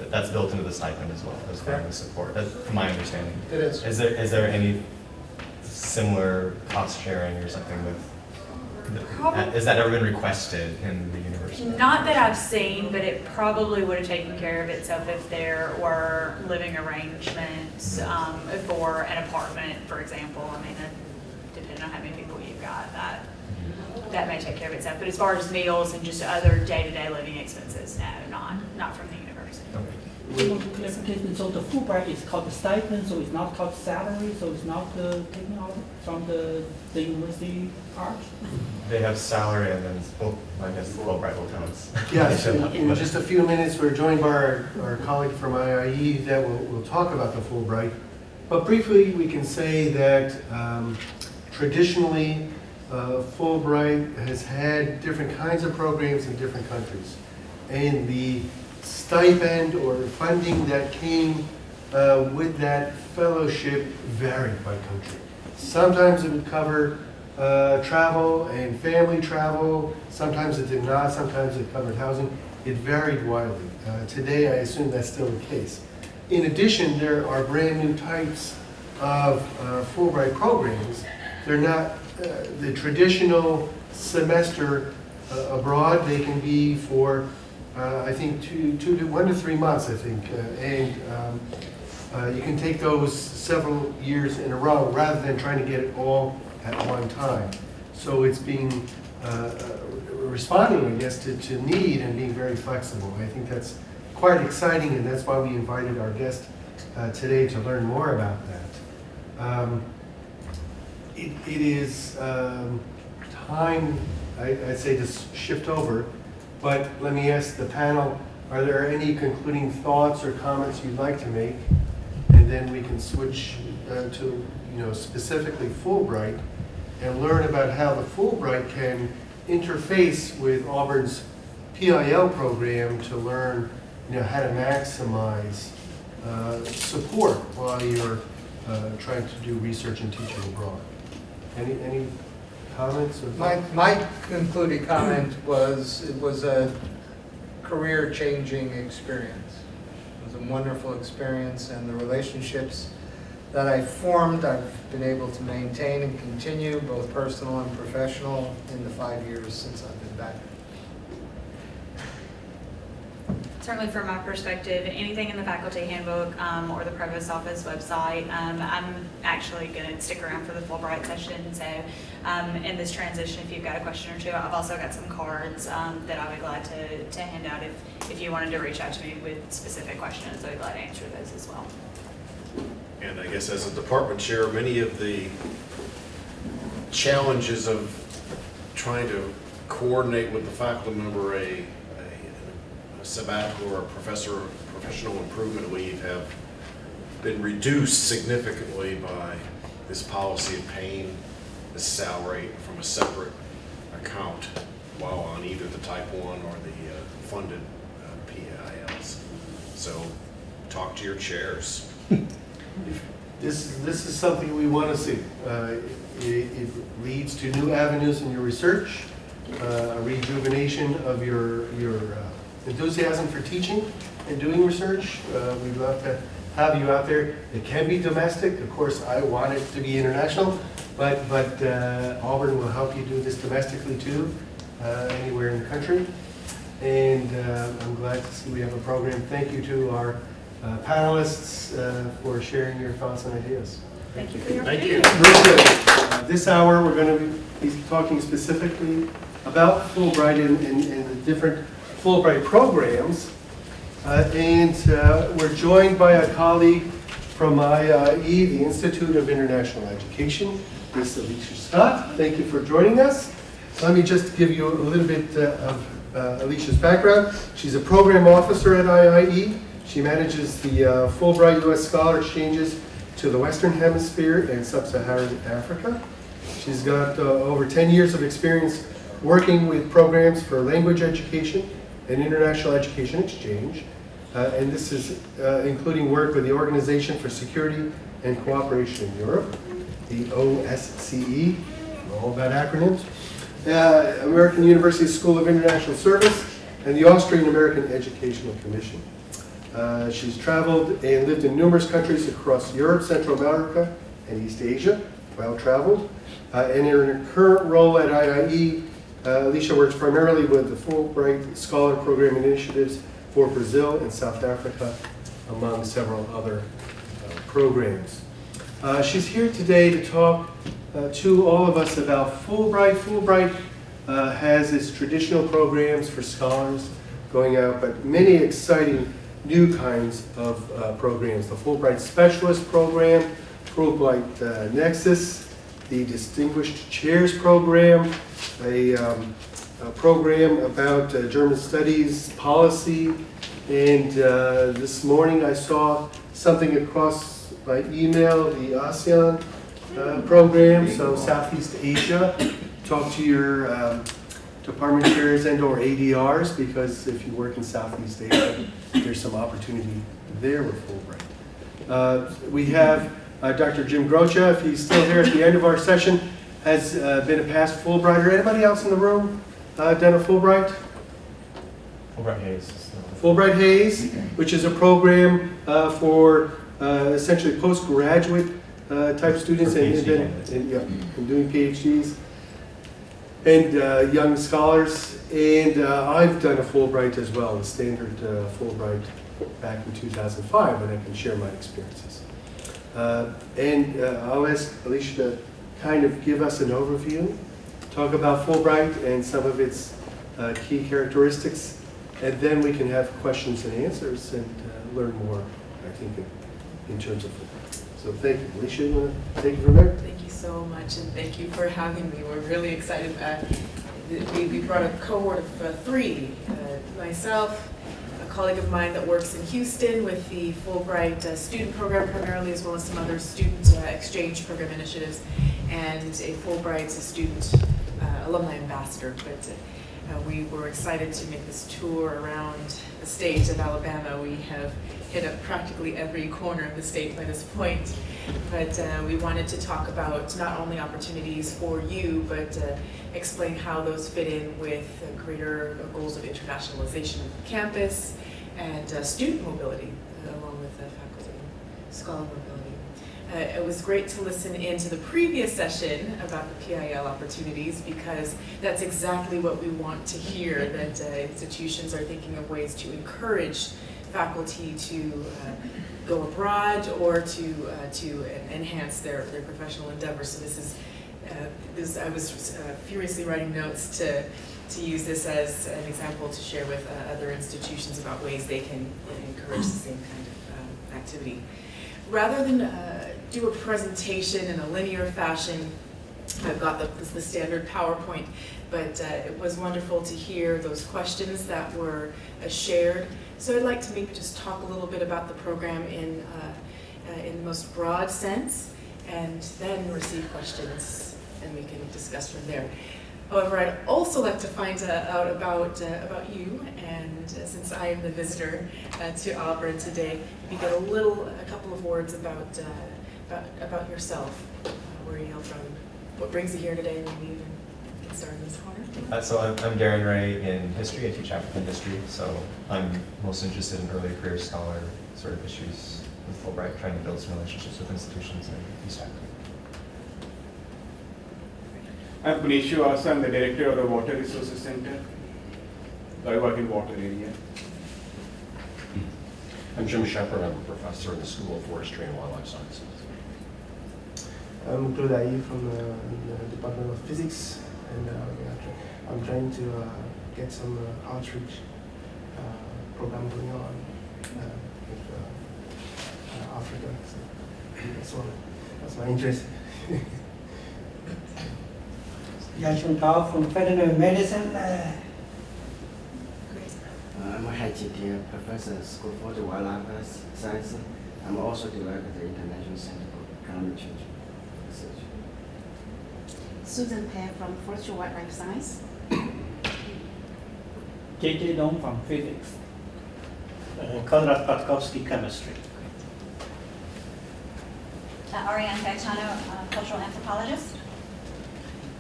that's built into the stipend as well, as part of the support, that's from my understanding. It is. Is there any similar cost sharing or something with, has that ever been requested in the university? Not that I've seen, but it probably would have taken care of itself if there were living arrangements for an apartment, for example. I mean, depending on how many people you've got, that may take care of itself. But as far as meals and just other day-to-day living expenses, no, not from the university. So clarification, so the Fulbright is called the stipend, so it's not called salary, so it's not taken out from the university part? They have salary and then, I guess Fulbright will count. Yes, in just a few minutes, we're joined by our colleague from IIE that will talk about the Fulbright. But briefly, we can say that traditionally, Fulbright has had different kinds of programs in different countries. And the stipend or funding that came with that fellowship varied by country. Sometimes it would cover travel and family travel, sometimes it did not, sometimes it covered housing. It varied widely. Today, I assume that's still the case. In addition, there are brand new types of Fulbright programs. They're not the traditional semester abroad. They can be for I think 1 to 3 months, I think, and you can take those several years in a row rather than trying to get it all at one time. So it's being responding, I guess, to need and being very flexible. I think that's quite exciting, and that's why we invited our guest today to learn more about that. It is time, I'd say, to shift over. But let me ask the panel, are there any concluding thoughts or comments you'd like to make? And then we can switch to, specifically Fulbright and learn about how the Fulbright can interface with Auburn's PIL program to learn, how to maximize support while you're trying to do research and teaching abroad. Any comments? Or My concluding comment was, it was a career-changing experience. It was a wonderful experience, and the relationships that I formed, I've been able to maintain and continue, both personal and professional, in the 5 years since I've been back. Certainly from my perspective, anything in the faculty handbook or the provost office website, I'm actually going to stick around for the Fulbright session. So in this transition, if you've got a question or two, I've also got some cards that I'll be glad to hand out if you wanted to reach out to me with specific questions. I'd be glad to answer those as well. And I guess as a department chair, many of the challenges of trying to coordinate with the faculty member a sabbatical or a professional improvement leave have been reduced significantly by this policy of paying the salary from a separate account while on either the type 1 or the funded PILs. So talk to your chairs. This is something we want to see. It leads to new avenues in your research, a rejuvenation of your enthusiasm for teaching and doing research. We'd love to have you out there. It can be domestic. Of course, I want it to be international, but Auburn will help you do this domestically too, anywhere in the country. And I'm glad to see we have a program. Thank you to our panelists for sharing your thoughts and ideas. Thank you for your Thank you. This hour, we're going to be talking specifically about Fulbright and the different Fulbright programs. And we're joined by a colleague from IIE, the Institute of International Education, Ms. Alisha Scott. Thank you for joining us. Let me just give you a little bit of Alisha's background. She's a program officer at IIE. She manages the Fulbright U.S. Scholar Exchanges to the Western Hemisphere and Sub-Saharan Africa. She's got over 10 years of experience working with programs for language education and international education exchange. And this is including work with the Organization for Security and Cooperation in Europe, the OSCE, all about acronyms, American University School of International Service, and the Austrian American Educational Commission. She's traveled and lived in numerous countries across Europe, Central America, and East Asia, well-traveled. And in her current role at IIE, Alisha works primarily with the Fulbright Scholar Program initiatives for Brazil and South Africa, among several other programs. She's here today to talk to all of us about Fulbright. Fulbright has its traditional programs for scholars going out, but many exciting new kinds of programs. The Fulbright Specialist Program, Fulbright Nexus, the Distinguished Chairs Program, a program about German Studies policy, and this morning I saw something across by email, the ASEAN program, so Southeast Asia. Talk to your department chairs and or ADRs, because if you work in Southeast Asia, there's some opportunity there with Fulbright. We have Dr. Jim Groccia, if he's still here at the end of our session, has been a past Fulbrighter. Anybody else in the room done a Fulbright? Fulbright Hayes. Fulbright Hayes, which is a program for essentially postgraduate type students For PhD and doing PhDs and young scholars. And I've done a Fulbright as well, the standard Fulbright back in 2005, and I can share my experiences. And I'll ask Alisha to kind of give us an overview, talk about Fulbright and some of its key characteristics, and then we can have questions and answers and learn more, I think, in terms of Fulbright. So thank you. Alisha, you want to take it from there? Thank you so much, and thank you for having me. We're really excited. We brought a cohort of three, myself, a colleague of mine that works in Houston with the Fulbright student program primarily, as well as some other student exchange program initiatives, and a Fulbright student alumni ambassador. But we were excited to make this tour around the state of Alabama. We have hit up practically every corner of the state by this point. But we wanted to talk about not only opportunities for you, but explain how those fit in with greater goals of internationalization of the campus and student mobility, along with faculty and scholar mobility. It was great to listen into the previous session about the PIL opportunities, because that's exactly what we want to hear, that institutions are thinking of ways to encourage faculty to go abroad or to enhance their professional endeavors. So this is, I was furiously writing notes to use this as an example to share with other institutions about ways they can encourage the same kind of activity. Rather than do a presentation in a linear fashion, I've got the standard PowerPoint, but it was wonderful to hear those questions that were shared. So I'd like to maybe just talk a little bit about the program in the most broad sense, and then receive questions, and we can discuss from there. However, I'd also like to find out about you, and since I am the visitor to Auburn today, maybe get a couple of words about yourself, where you hail from, what brings you here today, and maybe even get started in this corner. So I'm Darren Ray in history. I teach African history, so I'm most interested in early career scholar sort of issues with Fulbright, trying to build some relationships with institutions in East Africa. I'm Punishu also. I'm the director of the Water Resources Center. I work in water area. I'm Jim Shepard. I'm a professor in the School of Forestry and Wildlife Sciences. I'm Claude Ayi from the Department of Physics, and I'm trying to get some outreach program going on with Africa. So that's my interest. Yashun Tao from Veterinary Medicine. I'm a head teacher, professor at School for the Wildlife Science. I'm also director of the International Center for Climate Change Research. Susan Pear from Forestry Wildlife Science. JJ Dong from Physics. Konrad Patkowski, Chemistry. Ariane Gaetano, Cultural Anthropologist.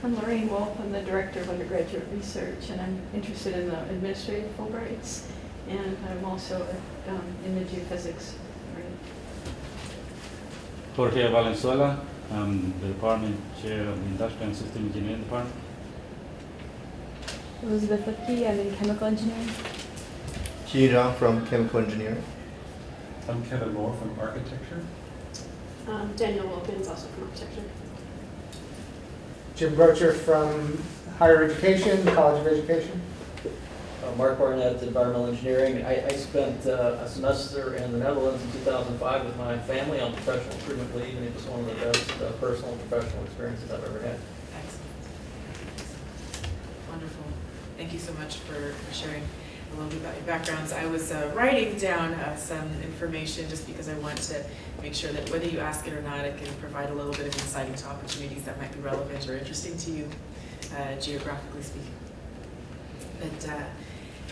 I'm Lorraine Wolf. I'm the Director of Undergraduate Research, and I'm interested in the administrative Fulbrights, and I'm also in the geophysics area. Jorge Valenzuela, I'm the Department Chair of the Industrial and System Engineering Department. Elizabeth Lipke, I'm in Chemical Engineering. Ji Zhang from Chemical Engineering. I'm Kevin Moore from Architecture. Daniel Wilkins, also from Architecture. Jim Groccia from Higher Education, College of Education. Mark Barnett, Environmental Engineering. I spent a semester in the Netherlands in 2005 with my family on professional improvement leave, and it was one of the best personal and professional experiences I've ever had. Excellent. Wonderful. Thank you so much for sharing a little bit about your backgrounds. I was writing down some information just because I want to make sure that whether you ask it or not, it can provide a little bit of insight into opportunities that might be relevant or interesting to you, geographically speaking. But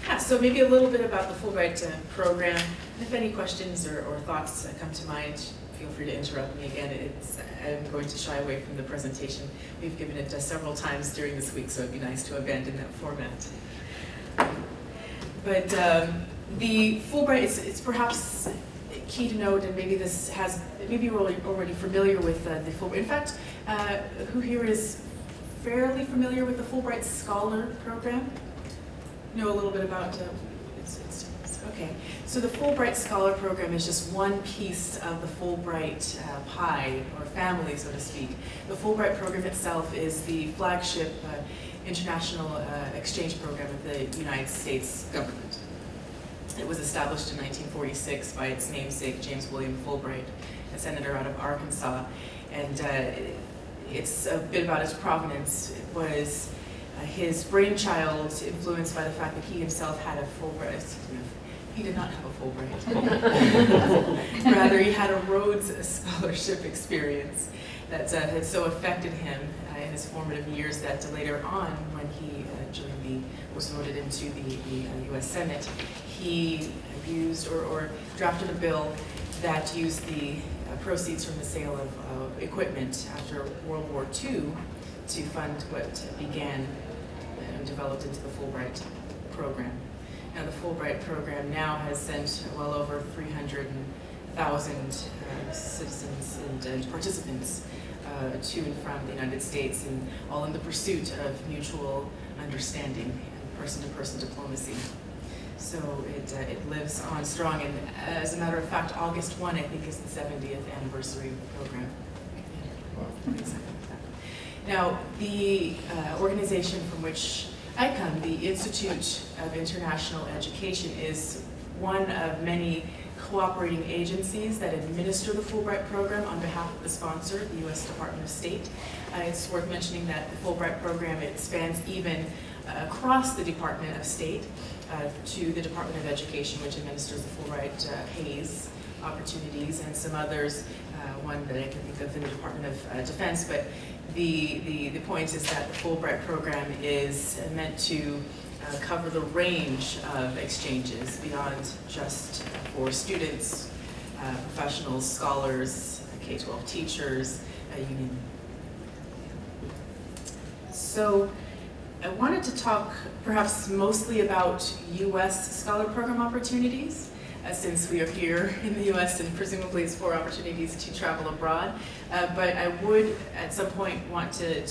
yeah, so maybe a little bit about the Fulbright program. If any questions or thoughts come to mind, feel free to interrupt me again. I'm going to shy away from the presentation. We've given it several times during this week, so it'd be nice to abandon that format. But the Fulbright, it's perhaps key to note, and maybe you're already familiar with the Fulbright. In fact, who here is fairly familiar with the Fulbright Scholar Program? Know a little bit about okay. So the Fulbright Scholar Program is just one piece of the Fulbright pie, or family, so to speak. The Fulbright program itself is the flagship international exchange program of the United States government. It was established in 1946 by its namesake, James William Fulbright, a senator out of Arkansas. And it's a bit about its provenance. It was his brainchild, influenced by the fact that he himself had a Fulbright. He did not have a Fulbright. Rather, he had a Rhodes Scholarship experience that had so affected him in his formative years that later on, when he was voted into the U.S. Senate, he used or drafted a bill that used the proceeds from the sale of equipment after World War II to fund what began and developed into the Fulbright program. Now, the Fulbright program now has sent well over 300,000 citizens and participants to and from the United States, and all in the pursuit of mutual understanding and person-to-person diplomacy. So it lives on strong, and as a matter of fact, August 1, I think, is the 70th anniversary of the program. Now, the organization from which I come, the Institute of International Education, is one of many cooperating agencies that administer the Fulbright program on behalf of the sponsor, the U.S. Department of State. It's worth mentioning that the Fulbright program, it spans even across the Department of State to the Department of Education, which administers the Fulbright Hays opportunities, and some others, one that I can think of in the Department of Defense. But the point is that the Fulbright program is meant to cover the range of exchanges beyond just for students, professionals, scholars, K-12 teachers, union. So I wanted to talk perhaps mostly about U.S. scholar program opportunities, since we are here in the U.S. and presumably it's for opportunities to travel abroad. But I would at some point want to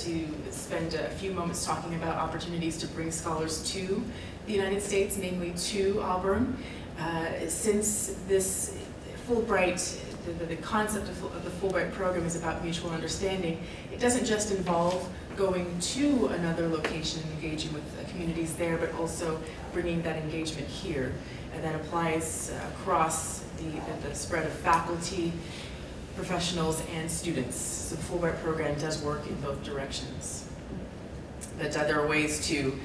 spend a few moments talking about opportunities to bring scholars to the United States, namely to Auburn. Since this Fulbright, the concept of the Fulbright program is about mutual understanding, it doesn't just involve going to another location, engaging with the communities there, but also bringing that engagement here. And that applies across the spread of faculty, professionals, and students. So the Fulbright program does work in both directions. But there are ways to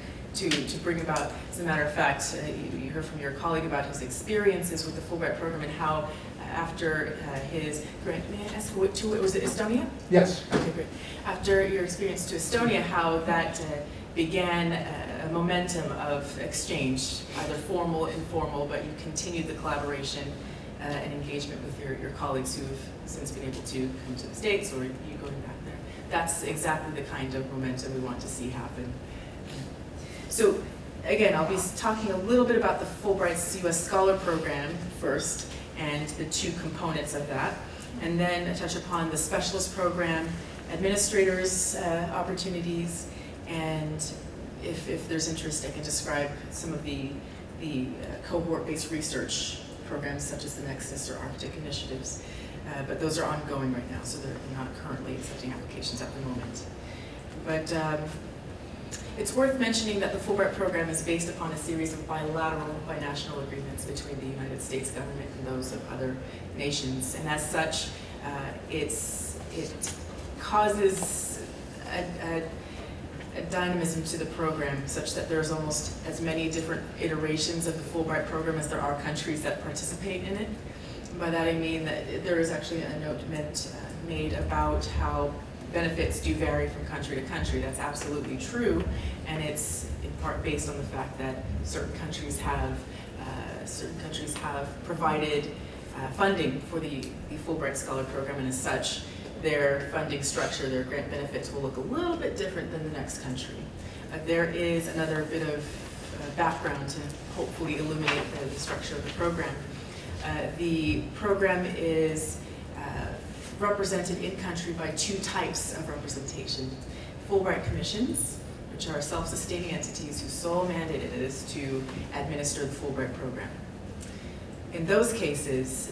bring about, as a matter of fact, you heard from your colleague about his experiences with the Fulbright program and how after his grant, may I ask to, was it Estonia? Yes. Okay, great. After your experience to Estonia, how that began a momentum of exchange, either formal, informal, but you continued the collaboration and engagement with your colleagues who've since been able to come to the States or you going back there. That's exactly the kind of momentum we want to see happen. So again, I'll be talking a little bit about the Fulbright's U.S. Scholar Program first and the two components of that, and then touch upon the specialist program, administrators' opportunities, and if there's interest, I can describe some of the cohort-based research programs such as the Nexus or Arctic initiatives. But those are ongoing right now, so they're not currently accepting applications at the moment. But it's worth mentioning that the Fulbright program is based upon a series of bilateral, binational agreements between the United States government and those of other nations. And as such, it causes a dynamism to the program such that there's almost as many different iterations of the Fulbright program as there are countries that participate in it. By that I mean that there is actually a note made about how benefits do vary from country to country. That's absolutely true, and it's in part based on the fact that certain countries have provided funding for the Fulbright Scholar Program, and as such, their funding structure, their grant benefits will look a little bit different than the next country. There is another bit of background to hopefully illuminate the structure of the program. The program is represented in country by two types of representation. Fulbright commissions, which are self-sustaining entities whose sole mandate it is to administer the Fulbright program. In those cases,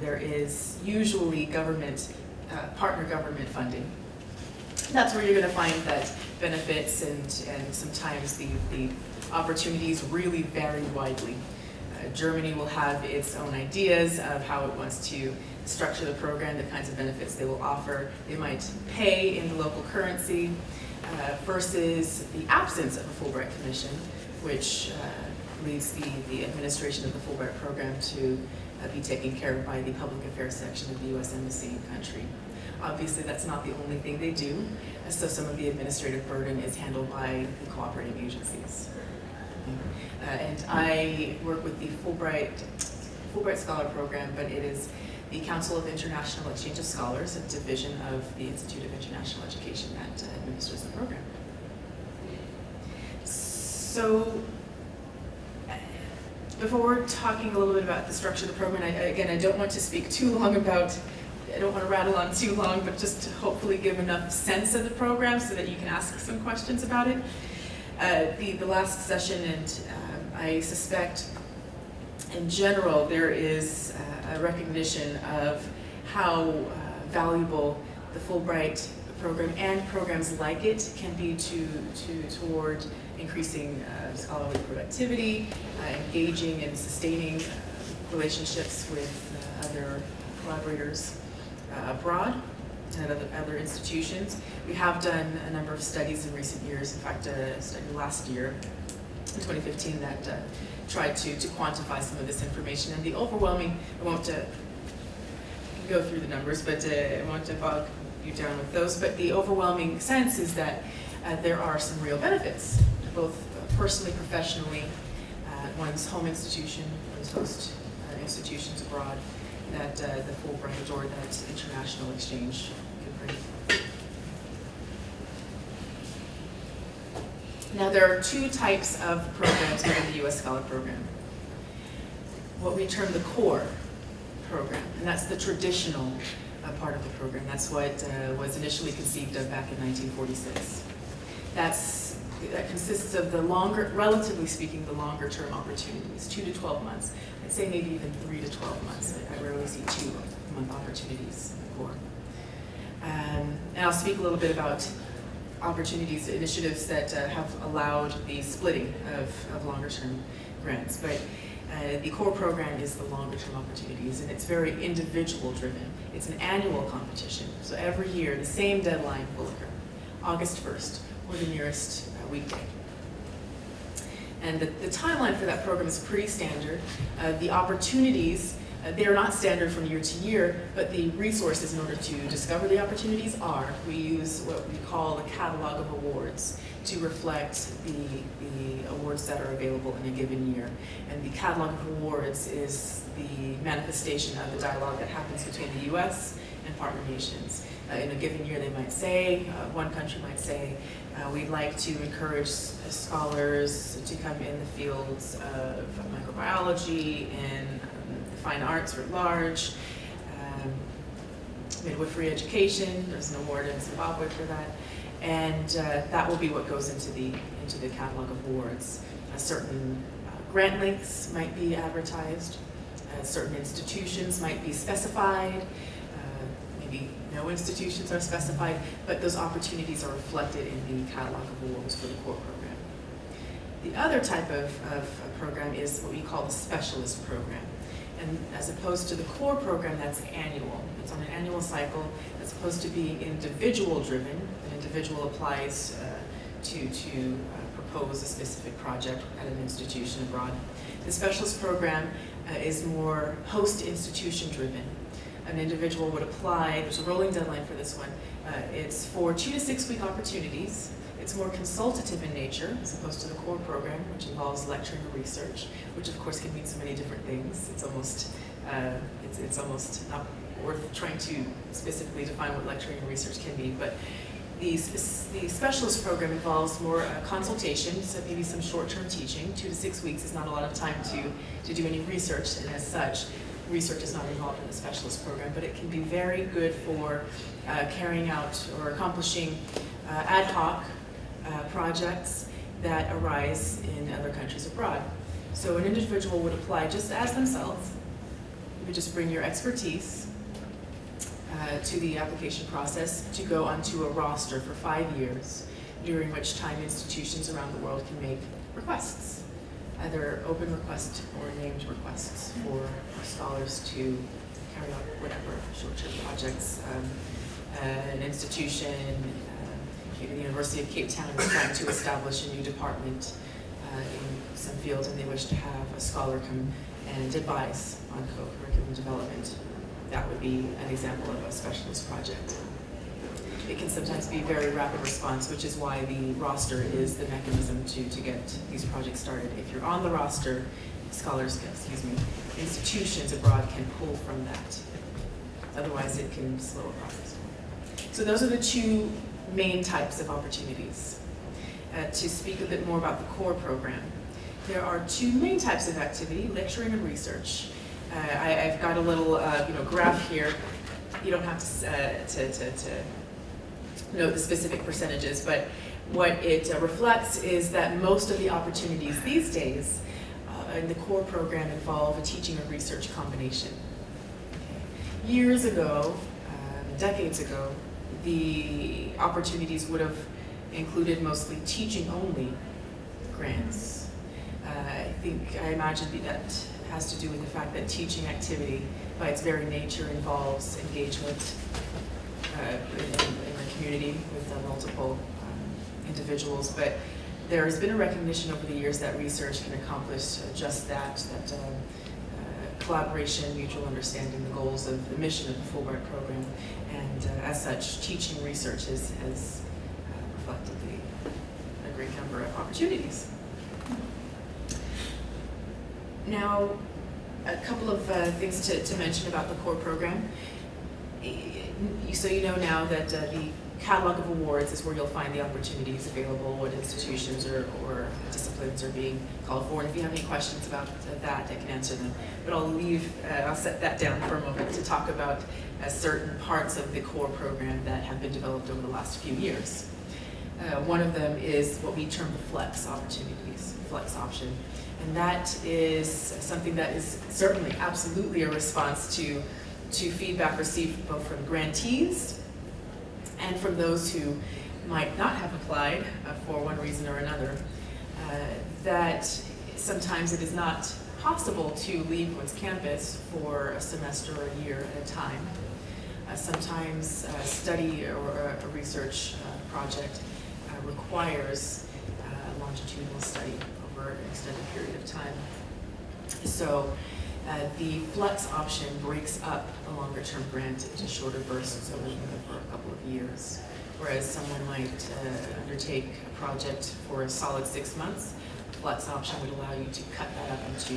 there is usually partner government funding. That's where you're going to find that benefits and sometimes the opportunities really vary widely. Germany will have its own ideas of how it wants to structure the program, the kinds of benefits they will offer. They might pay in the local currency versus the absence of a Fulbright Commission, which leaves the administration of the Fulbright program to be taken care of by the Public Affairs section of the U.S. Embassy in country. Obviously, that's not the only thing they do, so some of the administrative burden is handled by the cooperating agencies. And I work with the Fulbright Scholar Program, but it is the Council of International Exchange of Scholars, a division of the Institute of International Education that administers the program. So, before we're talking a little bit about the structure of the program, I don't want to speak too long about, I don't want to rattle on too long, but just to hopefully give enough sense of the program so that you can ask some questions about it. The last session, and I suspect in general there is a recognition of how valuable the Fulbright program and programs like it can be toward increasing scholarly productivity, engaging and sustaining relationships with other collaborators abroad and other institutions. We have done a number of studies in recent years. In fact, a study last year, in 2015, that tried to quantify some of this information. And the overwhelming, I won't go through the numbers, but I won't bog you down with those, but the overwhelming sense is that there are some real benefits, both personally, professionally, one's home institution, one's host institutions abroad, that the Fulbright or that international exchange can bring. Now, there are two types of programs within the U.S. Scholar Program. What we term the core program, and that's the traditional part of the program. That's what was initially conceived of back in 1946. That consists of the longer, relatively speaking, the longer term opportunities, 2 to 12 months. I'd say maybe even 3 to 12 months. I rarely see 2-month opportunities in the core. And I'll speak a little bit about opportunities, initiatives that have allowed the splitting of longer-term grants. But the core program is the longer-term opportunities, and it's very individual-driven. It's an annual competition, so every year the same deadline will occur, August 1st, or the nearest weekday. And the timeline for that program is pretty standard. The opportunities, they are not standard from year to year, but the resources in order to discover the opportunities are. We use what we call the catalog of awards to reflect the awards that are available in a given year. And the catalog of awards is the manifestation of the dialogue that happens between the U.S. and partner nations. In a given year, they might say, one country might say, we'd like to encourage scholars to come in the fields of microbiology and fine arts writ large, midwifery education. There's an award in Zimbabwe for that, and that will be what goes into the catalog of awards. Certain grant links might be advertised. Certain institutions might be specified. Maybe no institutions are specified, but those opportunities are reflected in the catalog of awards for the core program. The other type of program is what we call the specialist program. And as opposed to the core program, that's annual. It's on an annual cycle. As opposed to being individual-driven, an individual applies to propose a specific project at an institution abroad. The specialist program is more host institution-driven. An individual would apply, there's a rolling deadline for this one. It's for 2 to 6 week opportunities. It's more consultative in nature as opposed to the core program, which involves lecturing or research, which of course can mean so many different things. It's almost not worth trying to specifically define what lecturing and research can be. But the specialist program involves more consultation, so maybe some short-term teaching. 2 to 6 weeks is not a lot of time to do any research, and as such, research is not involved in the specialist program, but it can be very good for carrying out or accomplishing ad hoc projects that arise in other countries abroad. So an individual would apply just as themselves. You would just bring your expertise to the application process to go onto a roster for 5 years, during which time institutions around the world can make requests, either open requests or named requests for scholars to carry out whatever short-term projects. An institution, maybe the University of Cape Town is trying to establish a new department in some field, and they wish to have a scholar come and advise on co-curriculum development. That would be an example of a specialist project. It can sometimes be very rapid response, which is why the roster is the mechanism to get these projects started. If you're on the roster, institutions abroad can pull from that. Otherwise, it can slow a process. So those are the two main types of opportunities. To speak a bit more about the core program, there are two main types of activity: lecturing and research. I've got a little graph here. You don't have to note the specific percentages, but what it reflects is that most of the opportunities these days in the core program involve a teaching and research combination. Okay. Years ago, decades ago, the opportunities would have included mostly teaching-only grants. I imagine that has to do with the fact that teaching activity, by its very nature, involves engagement in the community with multiple individuals. But there has been a recognition over the years that research can accomplish just that collaboration, mutual understanding, the goals of the mission of the Fulbright program. And as such, teaching research has reflected a great number of opportunities. Now, a couple of things to mention about the core program. So you know now that the catalog of awards is where you'll find the opportunities available, what institutions or disciplines are being called for. And if you have any questions about that, I can answer them. But I'll set that down for a moment to talk about certain parts of the core program that have been developed over the last few years. One of them is what we term the flex opportunities, flex option. And that is something that is certainly, absolutely a response to feedback received both from grantees and from those who might not have applied for one reason or another, that sometimes it is not possible to leave one's campus for a semester or a year at a time. Sometimes a study or a research project requires a longitudinal study over an extended period of time. So the flex option breaks up a longer term grant into shorter bursts over for a couple of years. Whereas someone might undertake a project for a solid 6 months, the flex option would allow you to cut that up into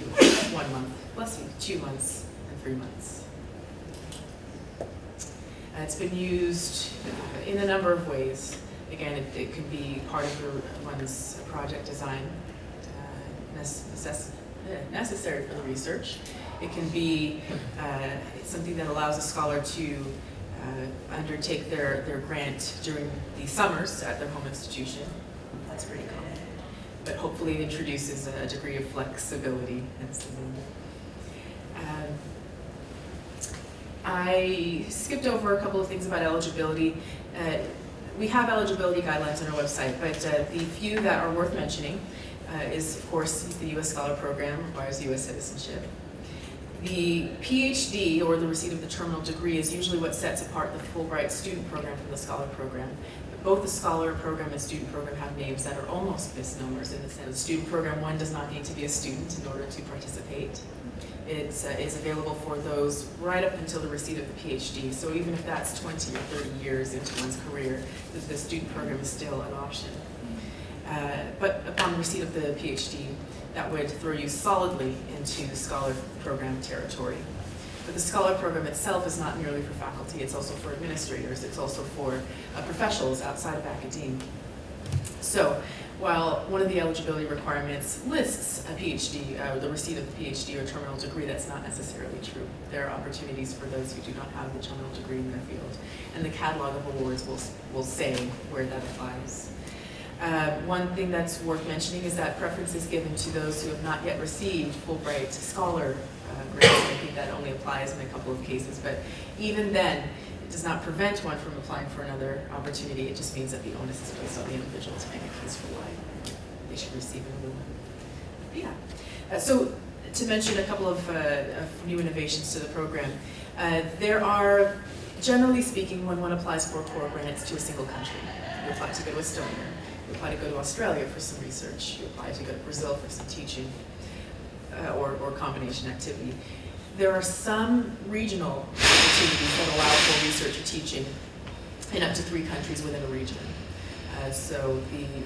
1 month, bless you, 2 months, and 3 months. It's been used in a number of ways. Again, it can be part of one's project design necessary for the research. It can be something that allows a scholar to undertake their grant during the summers at their home institution. That's pretty common. But hopefully it introduces a degree of flexibility and stability. I skipped over a couple of things about eligibility. We have eligibility guidelines on our website, but the few that are worth mentioning is, of course, the U.S. Scholar Program requires U.S. citizenship. The PhD, or the receipt of the terminal degree, is usually what sets apart the Fulbright student program from the Scholar Program. But both the Scholar Program and student program have names that are almost misnomers in the sense the student program, one does not need to be a student in order to participate. It's available for those right up until the receipt of the PhD. So even if that's 20 or 30 years into one's career, the student program is still an option. But upon receipt of the PhD, that would throw you solidly into the Scholar Program territory. But the Scholar Program itself is not merely for faculty, it's also for administrators, it's also for professionals outside of academia. So, while one of the eligibility requirements lists a PhD, the receipt of the PhD or terminal degree, that's not necessarily true. There are opportunities for those who do not have the terminal degree in their field. And the catalog of awards will say where that applies. One thing that's worth mentioning is that preference is given to those who have not yet received Fulbright Scholar grants. I think that only applies in a couple of cases, but even then, it does not prevent one from applying for another opportunity. It just means that the onus is placed on the individual to make a case for why they should receive another one. But yeah. So to mention a couple of new innovations to the program, there are, generally speaking, when one applies for a core grant, it's to a single country. You apply to go to Estonia. You apply to go to Australia for some research. You apply to go to Brazil for some teaching or combination activity. There are some regional opportunities that allow for research or teaching in up to 3 countries within a region. So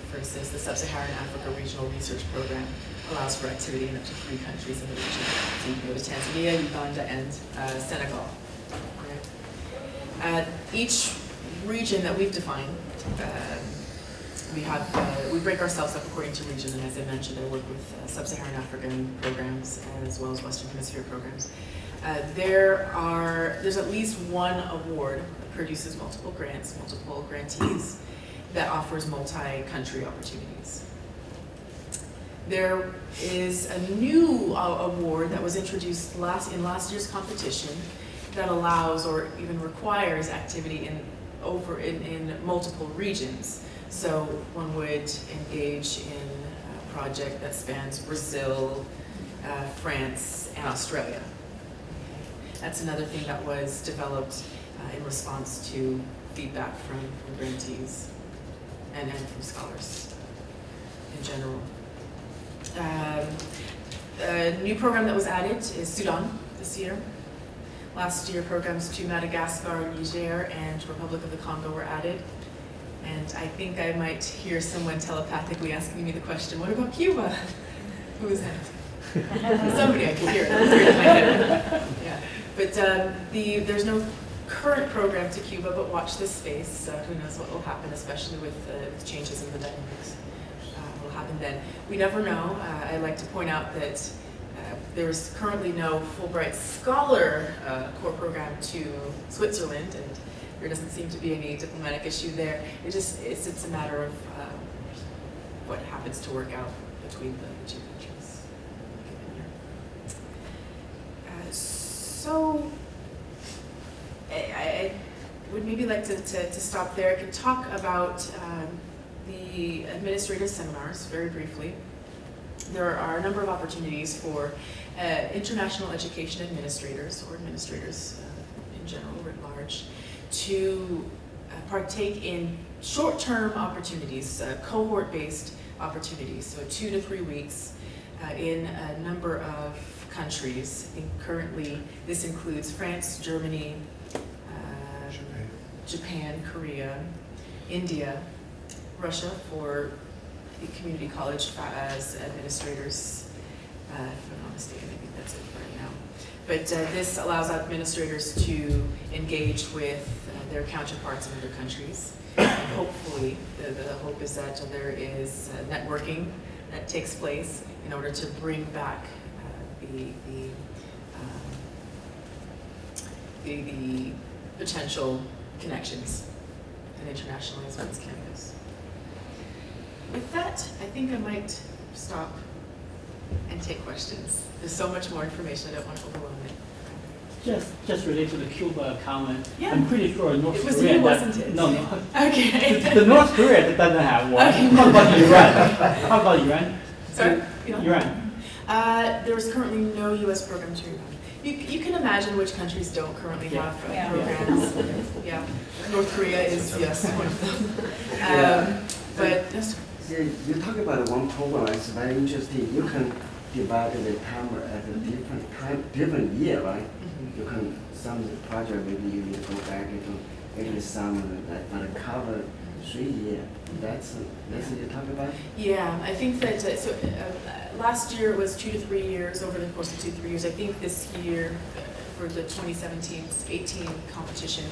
for instance, the Sub-Saharan Africa Regional Research Program allows for activity in up to 3 countries in the region. So you can go to Tanzania, Uganda, and Senegal. Each region that we've defined, we break ourselves up according to region, and as I mentioned, I work with Sub-Saharan African programs as well as Western Hemisphere programs. There's at least one award that produces multiple grants, multiple grantees, that offers multi-country opportunities. There is a new award that was introduced in last year's competition that allows or even requires activity in multiple regions. So one would engage in a project that spans Brazil, France, and Australia. That's another thing that was developed in response to feedback from grantees and from scholars in general. A new program that was added is Sudan this year. Last year, programs to Madagascar, Niger, and Republic of the Congo were added. And I think I might hear someone telepathically asking me the question, what about Cuba? Who is that? Somebody I can hear it. In my head. Yeah. But there's no current program to Cuba, but watch this space. Who knows what will happen, especially with changes in the dynamics. Will happen then. We never know. I like to point out that there's currently no Fulbright Scholar core program to Switzerland, and there doesn't seem to be any diplomatic issue there. It's a matter of what happens to work out between the 2 countries. So I would maybe like to stop there. I could talk about the administrative seminars very briefly. There are a number of opportunities for international education administrators or administrators in general, writ large, to partake in short-term opportunities, cohort-based opportunities, so 2 to 3 weeks in a number of countries. I think currently this includes France, Germany, Japan, Korea, India, Russia for the community college as administrators, if I'm not mistaken, I think that's it right now. But this allows administrators to engage with their counterparts in other countries. And hopefully, the hope is that there is networking that takes place in order to bring back the potential connections and internationalize one's campus. With that, I think I might stop and take questions. There's so much more information, I don't want to overwhelm it. Just related to the Cuba comment, Yeah. I'm pretty sure North It was Korea. you, wasn't it? No. Okay. The North Korea doesn't have one. Okay. How about Iran? How about Iran? Sorry? Iran. There is currently no U.S. program to Iran. You can imagine which countries don't currently have programs. Yeah. North Korea is, yes, one of them. But yes. You talk about one program, it's very interesting. You can divide the time at a different year, right? You can, some project maybe you need to go back to every summer, but cover 3 years. That's what you talk about? Yeah, I think that, last year it was 2 to 3 years, over the course of 2 to 3 years. I think this year, for the 2017-18 competition,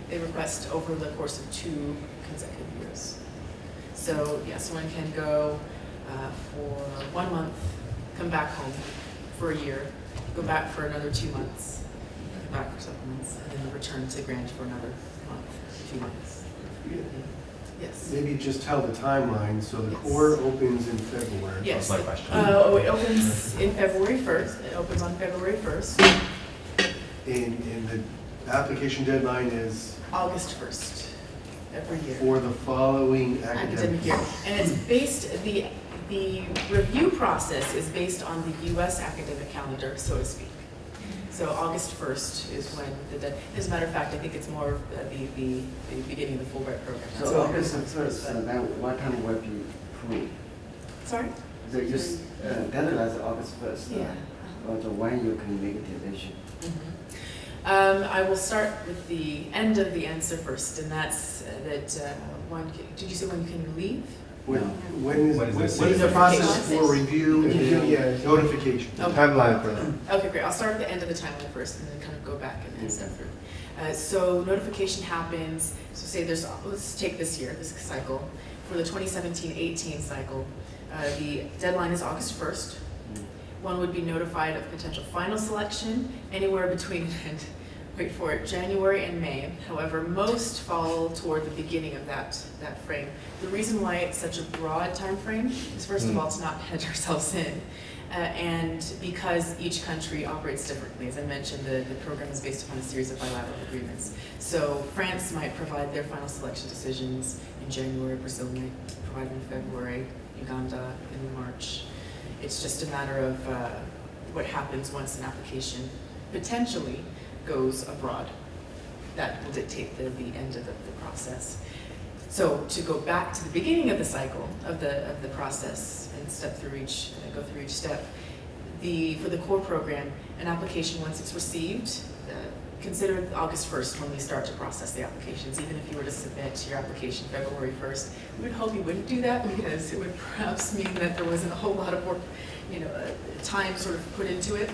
they request over the course of 2 consecutive years. So yes, one can go for 1 month, come back home for a year, go back for another 2 months, come back for several months, and then return to Grant for another month, 2 months. Yes. Maybe just tell the timeline. So the core opens in February. Yes. That's my question. It opens in February 1st. It opens on February 1st. And the application deadline is August 1st, every year. for the following academic Year. And it's based, the review process is based on the U.S. academic calendar, so to speak. So August 1st is when as a matter of fact, I think it's more the beginning of the Fulbright program. So August 1st, then what time will be approved? Sorry? So you deadline is August 1st. Yeah. Or the when you can make a decision. I will start with the end of the answer first, and that's did you say when you can leave? When is the process for review and notification? Okay. Timeline for that. Okay, great. I'll start at the end of the timeline first and then kind of go back and step through. So notification happens, so say let's take this year, this cycle. For the 2017-18 cycle, the deadline is August 1st. One would be notified of potential final selection anywhere between, and wait for it, January and May. However, most fall toward the beginning of that frame. The reason why it's such a broad time frame is, first of all, to not hedge ourselves in, and because each country operates differently. As I mentioned, the program is based upon a series of bilateral agreements. So France might provide their final selection decisions in January, Brazil might provide them in February, Uganda in March. It's just a matter of what happens once an application potentially goes abroad. That will dictate the end of the process. So to go back to the beginning of the cycle of the process and go through each step, for the core program, an application, once it's received, consider August 1st when we start to process the applications. Even if you were to submit your application February 1st, we would hope you wouldn't do that because it would perhaps mean that there wasn't a whole lot of work, time sort of put into it.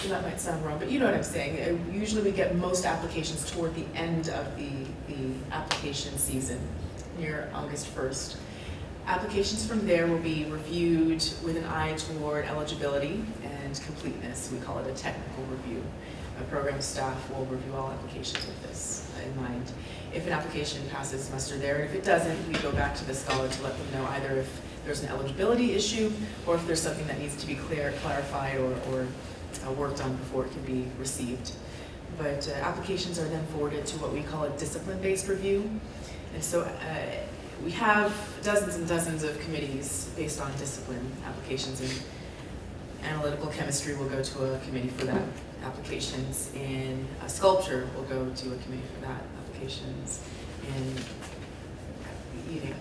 That might sound wrong, but you know what I'm saying. Usually we get most applications toward the end of the application season, near August 1st. Applications from there will be reviewed with an eye toward eligibility and completeness. We call it a technical review. Program staff will review all applications with this in mind. If an application passes muster there, and if it doesn't, we go back to the scholar to let them know either if there's an eligibility issue or if there's something that needs to be clarified or worked on before it can be received. But applications are then forwarded to what we call a discipline-based review. And so we have dozens and dozens of committees based on discipline applications. And analytical chemistry will go to a committee for that. Applications in sculpture will go to a committee for that. Applications in eating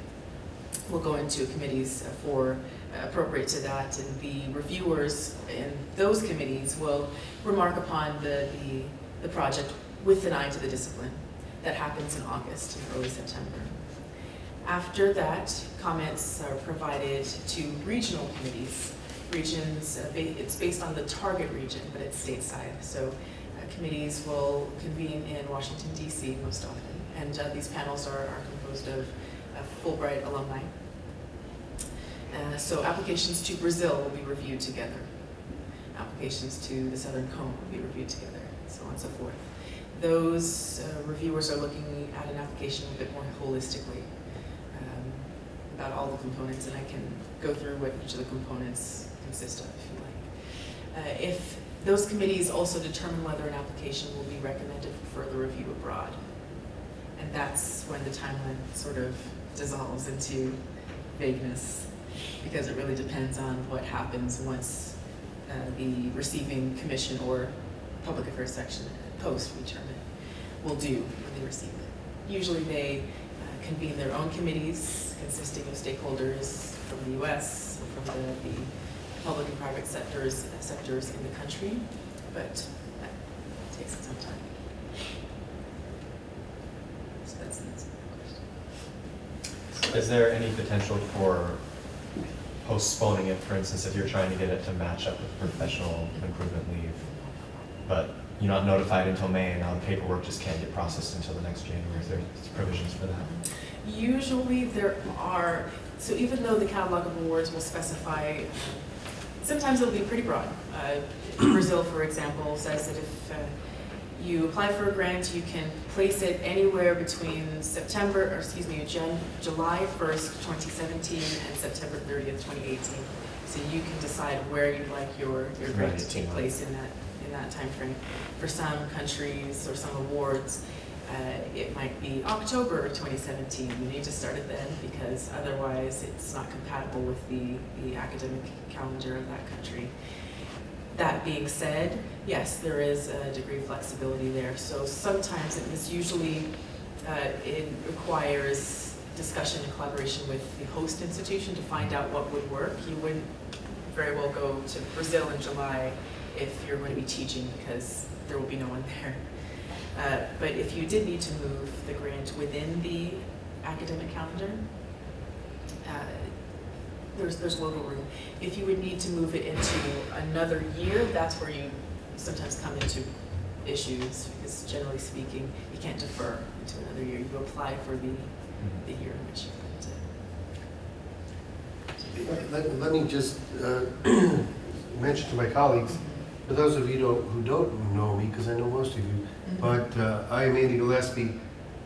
will go into committees for appropriate to that, and the reviewers in those committees will remark upon the project with an eye to the discipline. That happens in August and early September. After that, comments are provided to regional committees. Regions, it's based on the target region, but it's stateside. So committees will convene in Washington, D.C. most often, and these panels are composed of Fulbright alumni. So applications to Brazil will be reviewed together. Applications to the Southern Cone will be reviewed together, so on and so forth. Those reviewers are looking at an application a bit more holistically about all the components, and I can go through what each of the components consist of, if you like. If those committees also determine whether an application will be recommended for further review abroad, and that's when the timeline sort of dissolves into vagueness, because it really depends on what happens once the receiving commission or public affairs section post-return will do when they receive it. Usually they convene their own committees consisting of stakeholders from the U.S., from the public and private sectors in the country, but that takes some time. So that's the answer to the question. Is there any potential for postponing it, for instance, if you're trying to get it to match up with professional improvement leave, but you're not notified until May, and now the paperwork just can't get processed until the next January? Is there provisions for that? Usually there are, so even though the catalog of awards will specify, sometimes it'll be pretty broad. Brazil, for example, says that if you apply for a grant, you can place it anywhere between July 1st, 2017 and September 30th, 2018. So you can decide where you'd like your grant to take place in that time frame. For some countries or some awards, it might be October 2017. You need to start it then, because otherwise it's not compatible with the academic calendar of that country. That being said, yes, there is a degree of flexibility there. So sometimes this usually it requires discussion and collaboration with the host institution to find out what would work. You wouldn't very well go to Brazil in July if you're going to be teaching, because there will be no one there. But if you did need to move the grant within the academic calendar, there's wiggle room. If you would need to move it into another year, that's where you sometimes come into issues, because generally speaking, you can't defer into another year. You apply for the year in which you put it. Let me just mention to my colleagues, for those of you who don't know me, because I know most of you, but I am Andy Gillespie,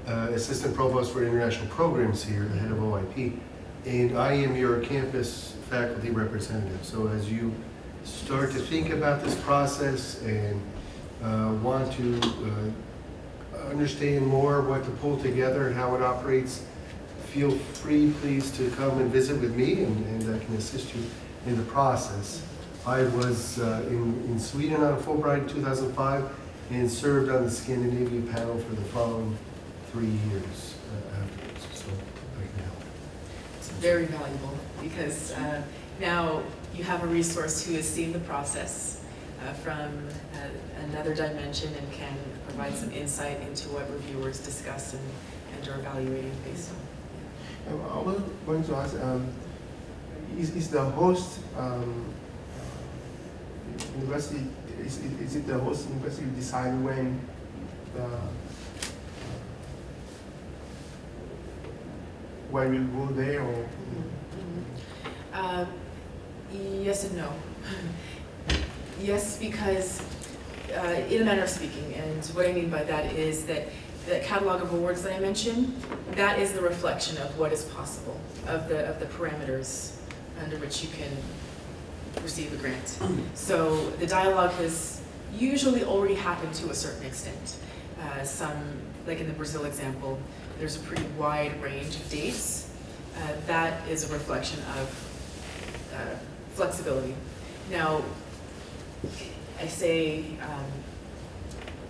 Assistant Provost for International Programs here, the head of OIP, and I am your campus faculty representative. So as you start to think about this process and want to understand more what to pull together and how it operates, feel free, please, to come and visit with me, and I can assist you in the process. I was in Sweden on a Fulbright in 2005 and served on the Scandinavia panel for the following 3 years afterwards, so I can help. It's very valuable, because now you have a resource who has seen the process from another dimension and can provide some insight into what reviewers discuss and are evaluating based on. I was going to ask, is the host university, is it the host university who decide when you go there, or? Yes and no. Yes, because in a manner of speaking, and what I mean by that is that the catalog of awards that I mentioned, that is the reflection of what is possible, of the parameters under which you can receive a grant. So the dialogue has usually already happen to a certain extent. Like in the Brazil example, there's a pretty wide range of dates. That is a reflection of flexibility. Now, I say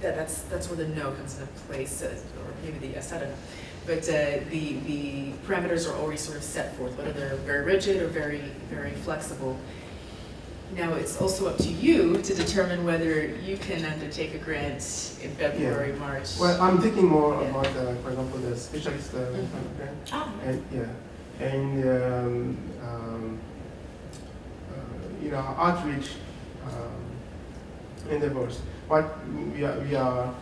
that's where the no comes into place, or maybe the yes, I don't know. But the parameters are already sort of set forth, whether they're very rigid or very, very flexible. Now, it's also up to you to determine whether you can undertake a grant in February, March. Well, I'm thinking more about, for example, the specialist grant. Oh. And outreach endeavors. What we are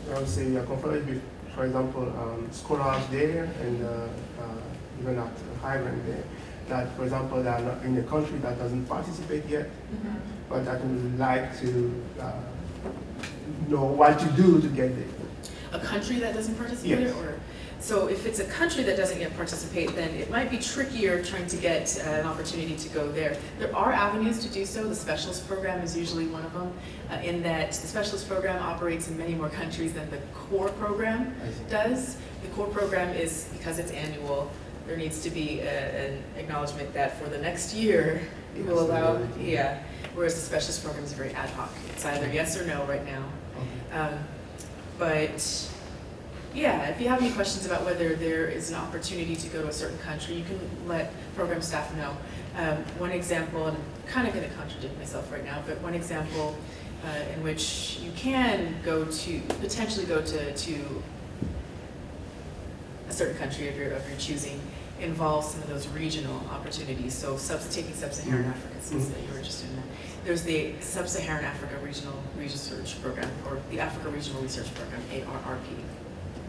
I would say we are confronted with, for example, scholars there and even at higher rank there, that, for example, they are not in a country that doesn't participate yet, but that would like to know what to do to get there. A country that doesn't participate? Yes. So if it's a country that doesn't yet participate, then it might be trickier trying to get an opportunity to go there. There are avenues to do so. The specialist program is usually one of them, in that the specialist program operates in many more countries than the core program does. The core program is, because it's annual, there needs to be an acknowledgement that for the next year, it will allow, whereas the specialist program is very ad hoc. It's either yes or no right now. But yeah, if you have any questions about whether there is an opportunity to go to a certain country, you can let program staff know. One example, and I'm kind of going to contradict myself right now, but one example in which you can potentially go to a certain country of your choosing involves some of those regional opportunities. So taking Sub-Saharan Africa, since you were interested in that. There's the Sub-Saharan Africa Regional Research Program, or the Africa Regional Research Program, ARRP.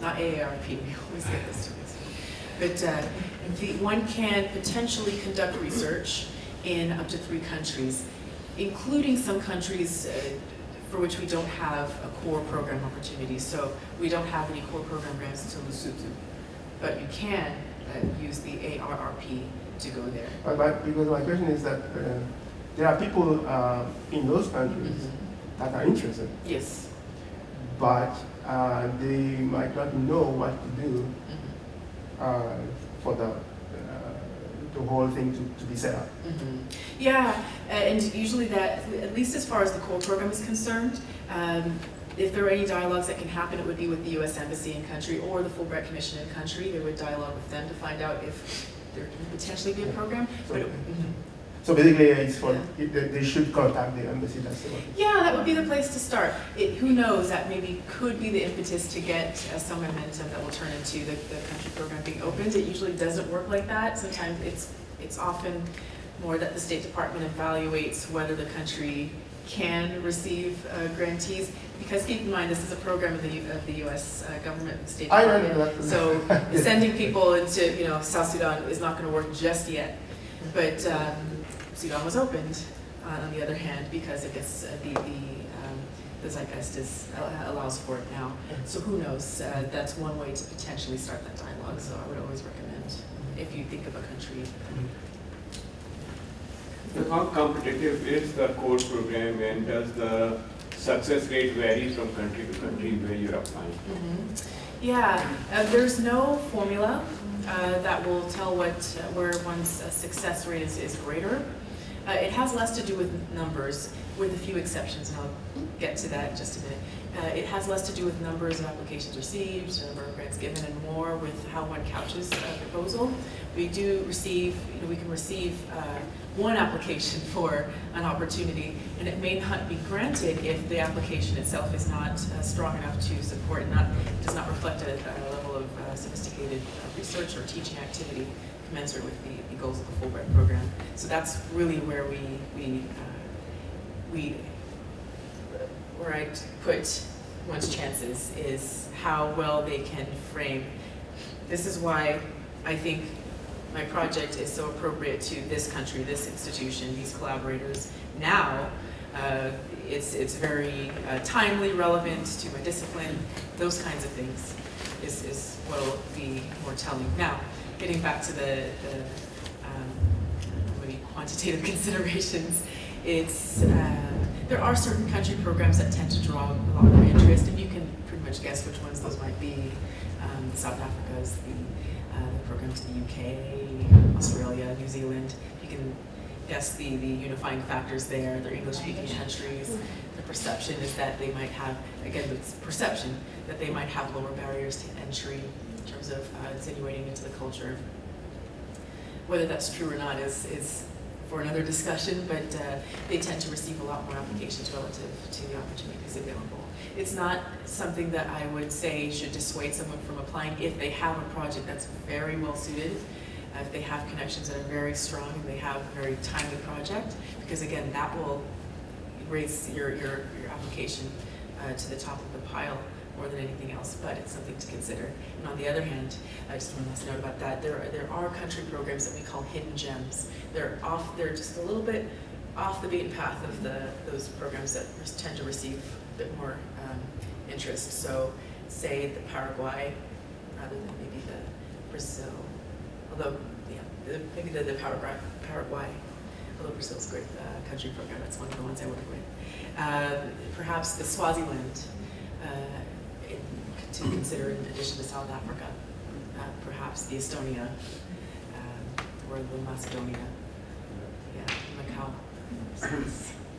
Not AARP, we always get this too. But one can potentially conduct research in up to 3 countries, including some countries for which we don't have a core program opportunity. So we don't have any core program grants until Lesotho, but you can use the ARRP to go there. But because my question is that there are people in those countries that are interested. Yes. But they might not know what to do for the whole thing to be set up. Yeah, and usually that, at least as far as the core program is concerned, if there are any dialogues that can happen, it would be with the U.S. Embassy in country or the Fulbright Commission in country. They would dialogue with them to find out if there can potentially be a program. So basically, it's for they should contact the embassy. That's the one. Yeah, that would be the place to start. Who knows? That maybe could be the impetus to get some momentum that will turn into the country program being opened. It usually doesn't work like that. Sometimes it's often more that the State Department evaluates whether the country can receive grantees. Because keep in mind, this is a program of the U.S. government and State Department. So sending people into South Sudan is not going to work just yet. But Sudan was opened, on the other hand, because I guess the zeitgeist allows for it now. So who knows? That's one way to potentially start that dialogue. So I would always recommend, if you think of a country. How competitive is the core program, and does the success rate vary from country to country where you're applying? Yeah, there's no formula that will tell where one's success rate is greater. It has less to do with numbers, with a few exceptions, and I'll get to that in just a minute. It has less to do with numbers of applications received, number of grants given, and more with how one couches a proposal. We do receive, we can receive one application for an opportunity, and it may not be granted if the application itself is not strong enough to support, does not reflect a level of sophisticated research or teaching activity commensurate with the goals of the Fulbright program. So that's really where where I put one's chances is how well they can frame. This is why I think my project is so appropriate to this country, this institution, these collaborators. Now, it's very timely, relevant to my discipline. Those kinds of things is what will be more telling. Now, getting back to the maybe quantitative considerations, There are certain country programs that tend to draw a lot more interest, and you can pretty much guess which ones those might be. South Africa's, the programs in the UK, Australia, New Zealand. You can guess the unifying factors there. They're English-speaking countries. The perception is that they might have, again, it's perception, that they might have lower barriers to entry in terms of insinuating into the culture. Whether that's true or not is for another discussion, but they tend to receive a lot more applications relative to the opportunities available. It's not something that I would say should dissuade someone from applying if they have a project that's very well suited, if they have connections that are very strong and they have a very timely project, because again, that will raise your application to the top of the pile more than anything else, but it's something to consider. And on the other hand, just one last note about that, there are country programs that we call hidden gems. They're just a little bit off the beaten path of those programs that tend to receive a bit more interest. So say the Paraguay rather than maybe the Brazil, although maybe the Paraguay, although Brazil's a great country program, that's one of the ones I work with. Perhaps the Swaziland to consider in addition to South Africa, perhaps the Estonia or the Macedonia, Macau.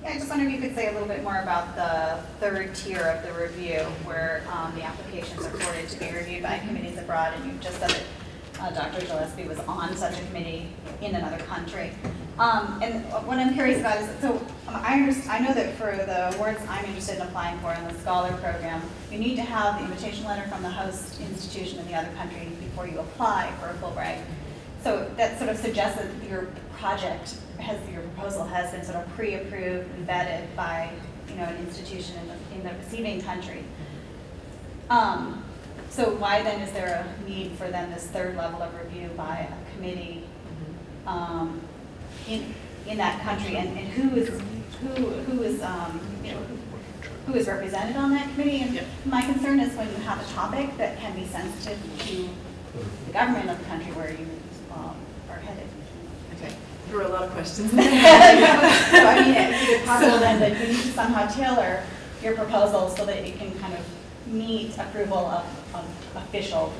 Yeah, I just wonder if you could say a little bit more about the third tier of the review, where the applications are forwarded to be reviewed by committees abroad, and you just said that Dr. Gillespie was on such a committee in another country. And what I'm curious about is, so I know that for the awards I'm interested in applying for in the Scholar Program, you need to have the invitation letter from the host institution in the other country before you apply for a Fulbright. So that sort of suggests that your project your proposal has been sort of pre-approved and vetted by, an institution in the receiving country. So why then is there a need for then this third level of review by a committee in that country, and who is represented on that committee? And my concern is when you have a topic that can be sensitive to the government of the country where you are headed. Okay. There were a lot of questions. So I mean, is it possible then that you need to somehow tailor your proposal so that it can kind of meet approval of official,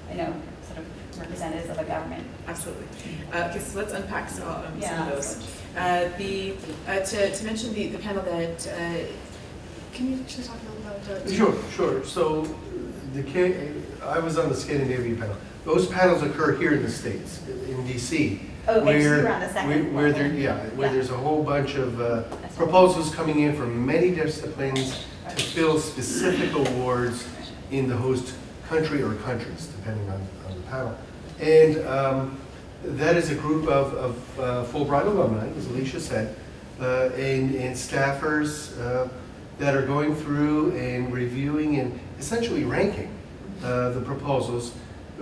sort of representatives of a government? Absolutely. Okay, so let's unpack some of those. To mention the panel that, can you actually talk a little about? Sure. So I was on the Scandinavia panel. Those panels occur here in the States, in DC. Oh, where on the second where there's a whole bunch of proposals coming in from many disciplines to fill specific awards in the host country or countries, depending on the panel. And that is a group of Fulbright alumni, as Alisha said, and staffers that are going through and reviewing and essentially ranking the proposals,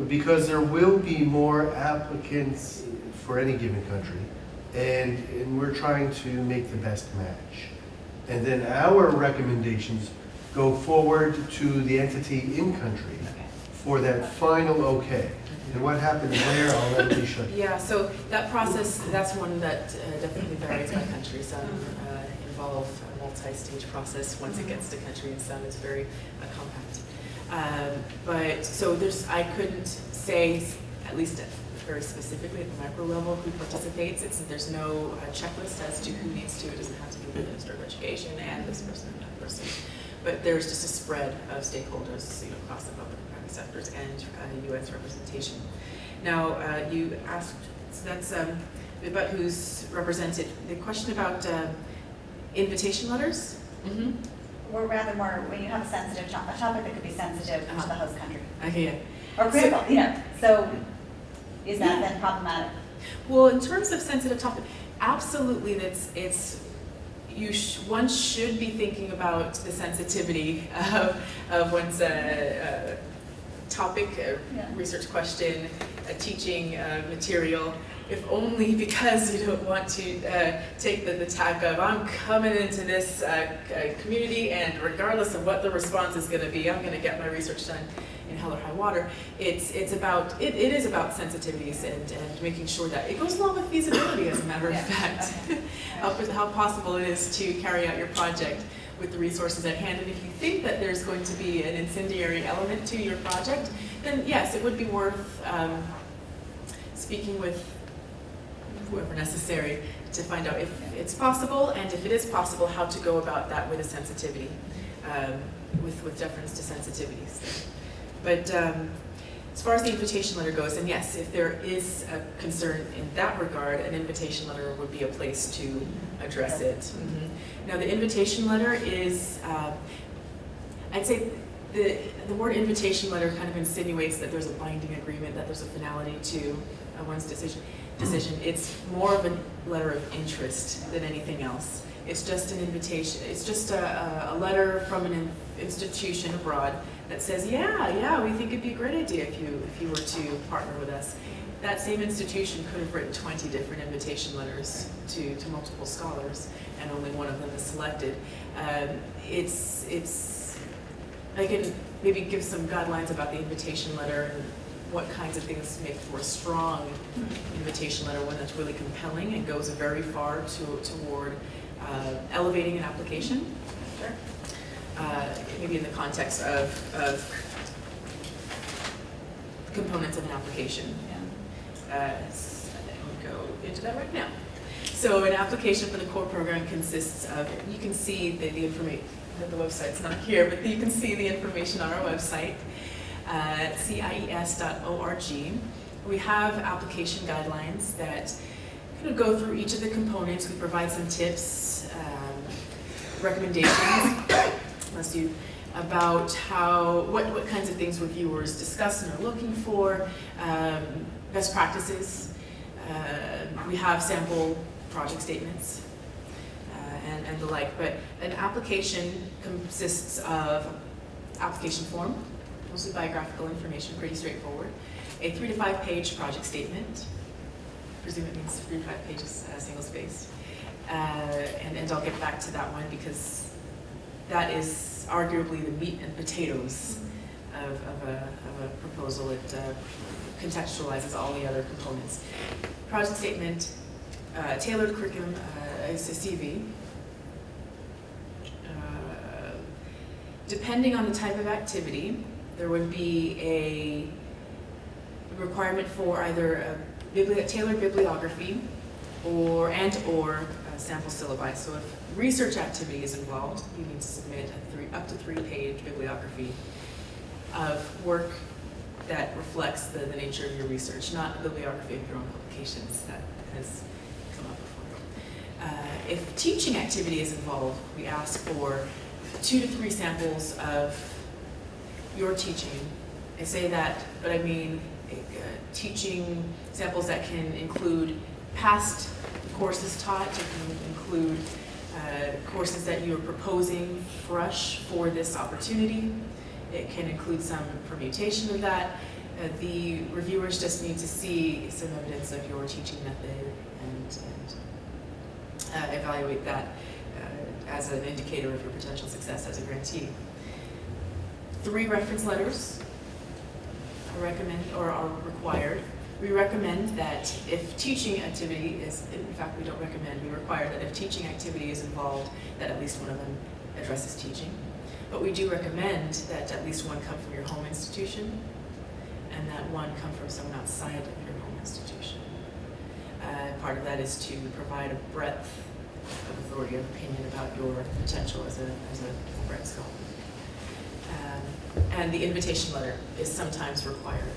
because there will be more applicants for any given country, and we're trying to make the best match. And then our recommendations go forward to the entity in country for that final okay. And what happens there, I'll let Alisha. Yeah, so that process, that's one that definitely varies by country. Some involve a multi-stage process once it gets to country, and some is very compact. But so I couldn't say, at least very specifically at the macro level, who participates. There's no checklist as to who needs to. It doesn't have to be the Minister of Education and this person and that person. But there's just a spread of stakeholders, across the public and private sectors and U.S. representation. Now, you asked, so that's about who's represented. The question about invitation letters. Mm-hmm. Or rather more, when you have a sensitive topic that could be sensitive to the host country. Okay, yeah. Or critical, so is that then problematic? Well, in terms of sensitive topic, absolutely, one should be thinking about the sensitivity of one's topic, research question, a teaching material, if only because you don't want to take the tack of, I'm coming into this community and regardless of what the response is going to be, I'm going to get my research done in hell or high water. It is about sensitivities and making sure that it goes along with feasibility, as a matter of fact. How possible it is to carry out your project with the resources at hand. And if you think that there's going to be an incendiary element to your project, then yes, it would be worth speaking with whoever necessary to find out if it's possible, and if it is possible, how to go about that with a sensitivity, with deference to sensitivities. But as far as the invitation letter goes, and yes, if there is a concern in that regard, an invitation letter would be a place to address it. Mm-hmm. Now, the invitation letter is, I'd say the word invitation letter kind of insinuates that there's a binding agreement, that there's a finality to one's decision. It's more of a letter of interest than anything else. It's just an invitation. It's just a letter from an institution abroad that says, yeah, we think it'd be a great idea if you were to partner with us. That same institution could have written 20 different invitation letters to multiple scholars, and only one of them is selected. I can maybe give some guidelines about the invitation letter and what kinds of things make for a strong invitation letter, one that's really compelling and goes very far toward elevating an application. Sure. Maybe in the context of components of an application. Yeah. We'll go into that right now. So an application for the core program consists of, you can see the information, the website's not here, but you can see the information on our website. CIES.org. We have application guidelines that kind of go through each of the components. We provide some tips, recommendations, about what kinds of things reviewers discuss and are looking for, best practices. We have sample project statements and the like. But an application consists of application form, mostly biographical information, pretty straightforward. A 3 to 5 page project statement. I presume it means 3 to 5 pages, single spaced. And I'll get back to that one because that is arguably the meat and potatoes of a proposal. It contextualizes all the other components. Project statement, tailored curriculum is a CV. Depending on the type of activity, there would be a requirement for either a tailored bibliography or sample syllabi. So if research activity is involved, you need to submit up to 3 page bibliography of work that reflects the nature of your research, not a bibliography of your own publications. That has come up before. If teaching activity is involved, we ask for 2 to 3 samples of your teaching. I say that, but I mean teaching samples that can include past courses taught, it can include courses that you are proposing fresh for this opportunity. It can include some permutation of that. The reviewers just need to see some evidence of your teaching method and evaluate that as an indicator of your potential success as a grantee. 3 reference letters are required. We recommend that if teaching activity is, in fact we don't recommend, we require that if teaching activity is involved, that at least one of them addresses teaching. But we do recommend that at least one come from your home institution and that one come from someone outside of your home institution. Part of that is to provide a breadth of authority of opinion about your potential as a Fulbright scholar. And the invitation letter is sometimes required.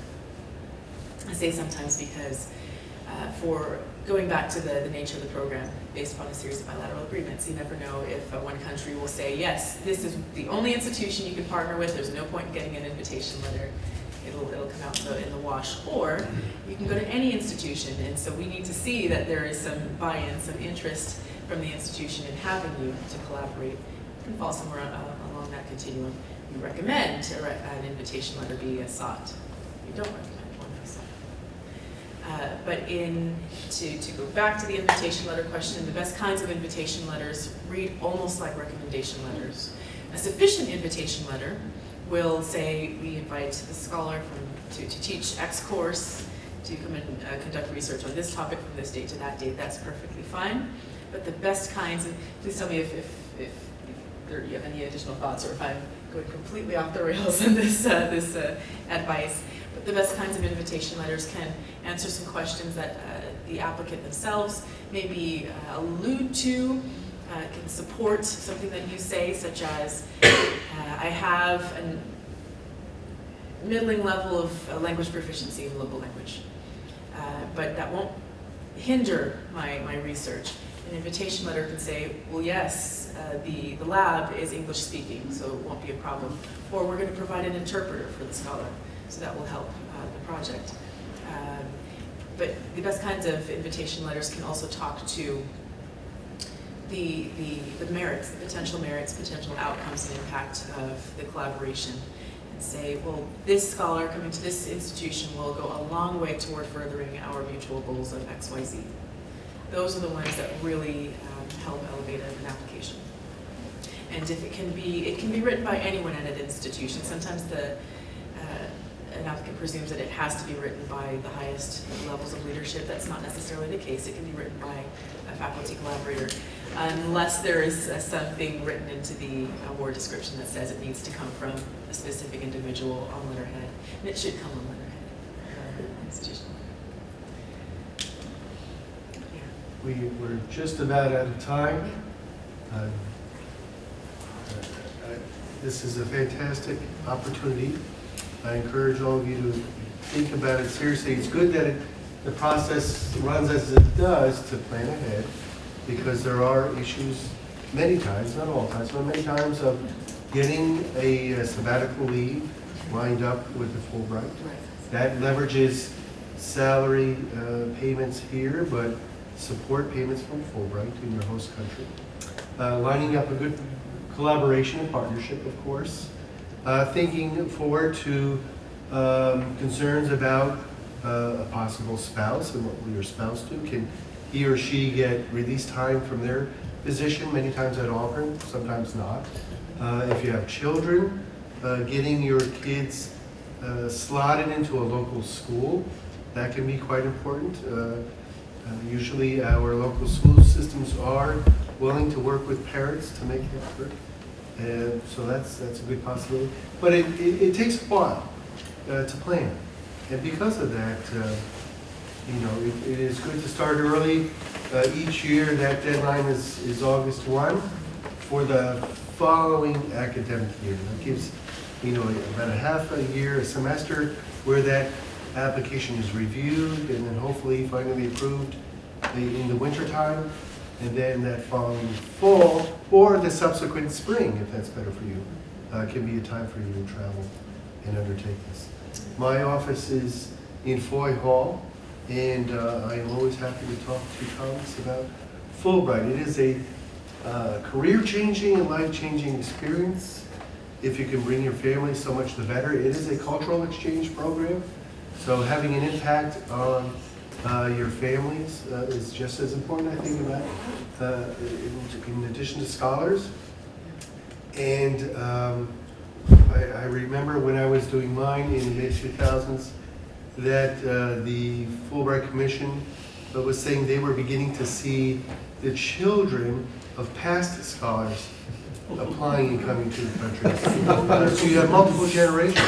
I say sometimes because for going back to the nature of the program, based upon a series of bilateral agreements, you never know if one country will say, yes, this is the only institution you can partner with, there's no point in getting an invitation letter. It'll come out in the wash. Or you can go to any institution, and so we need to see that there is some buy-in, some interest from the institution in having you to collaborate. You can fall somewhere along that continuum. you recommend an invitation letter be sought. You don't recommend one be sought. But to go back to the invitation letter question, the best kinds of invitation letters read almost like recommendation letters. A sufficient invitation letter will say, we invite the scholar to teach X course, to come and conduct research on this topic from this date to that date. That's perfectly fine. But the best kinds, and please tell me if you have any additional thoughts or if I'm going completely off the rails on this advice. But the best kinds of invitation letters can answer some questions that the applicant themselves maybe allude to, can support something that you say, such as, I have a middling level of language proficiency in local language, but that won't hinder my research. An invitation letter can say, well, yes, the lab is English speaking, so it won't be a problem. Or we're going to provide an interpreter for the scholar, so that will help the project. But the best kinds of invitation letters can also talk to the merits, the potential merits, potential outcomes and impact of the collaboration. And say, well, this scholar coming to this institution will go a long way toward furthering our mutual goals of XYZ. Those are the ones that really help elevate an application. And if it can be written by anyone at an institution. Sometimes an applicant presumes that it has to be written by the highest levels of leadership. That's not necessarily the case. It can be written by a faculty collaborator, unless there is something written into the award description that says it needs to come from a specific individual on letterhead. And it should come on letterhead, institutional. We're just about out of time. This is a fantastic opportunity. I encourage all of you to think about it seriously. It's good that the process runs as it does to plan ahead, because there are issues many times, not all times, but many times, of getting a sabbatical leave lined up with the Fulbright. That leverages salary payments here, but support payments from Fulbright in your host country. Lining up a good collaboration and partnership, of course. Thinking forward to concerns about a possible spouse and what will your spouse do. Can he or she get release time from their position, many times at Auburn, sometimes not. If you have children, getting your kids slotted into a local school, that can be quite important. Usually our local school systems are willing to work with parents to make that work. So that's a good possibility. But it takes a while to plan. And because of that, it is good to start early. Each year that deadline is August 1 for the following academic year. That gives about a half a year, a semester, where that application is reviewed and then hopefully finally approved in the winter time, and then that following fall or the subsequent spring, if that's better for you, can be a time for you to travel and undertake this. My office is in Foy Hall, and I am always happy to talk to colleagues about Fulbright. It is a career-changing and life-changing experience. If you can bring your family, so much the better. It is a cultural exchange program, so having an impact on your families is just as important, I think, about in addition to scholars. And I remember when I was doing mine in the mid-2000s that the Fulbright Commission was saying they were beginning to see the children of past scholars applying and coming to the country. So you have multiple generations.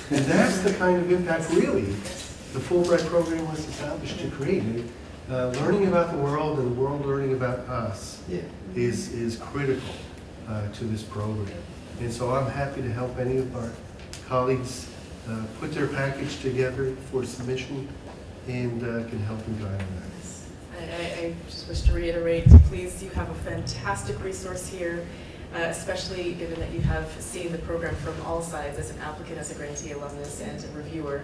And that's the kind of impact, really, the Fulbright program was established to create. Learning about the world and the world learning about us is critical to this program. And so I'm happy to help any of our colleagues put their package together for submission and can help and guide on that. I just wish to reiterate, please, you have a fantastic resource here, especially given that you have seen the program from all sides as an applicant, as a grantee, alumnus, and a reviewer.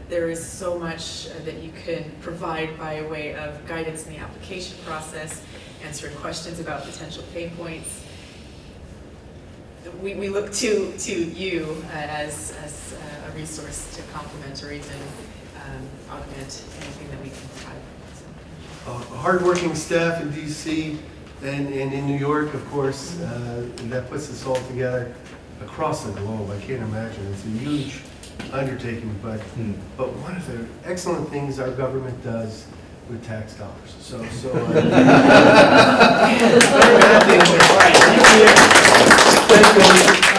There is so much that you can provide by way of guidance in the application process, answering questions about potential pain points. we look to you as a resource to complement or even augment anything that we can provide. Hardworking staff in DC and in New York, of course, that puts us all together across the globe. I can't imagine. It's a huge undertaking, but one of the excellent things our government does with tax dollars. So very bad thing. Thank you.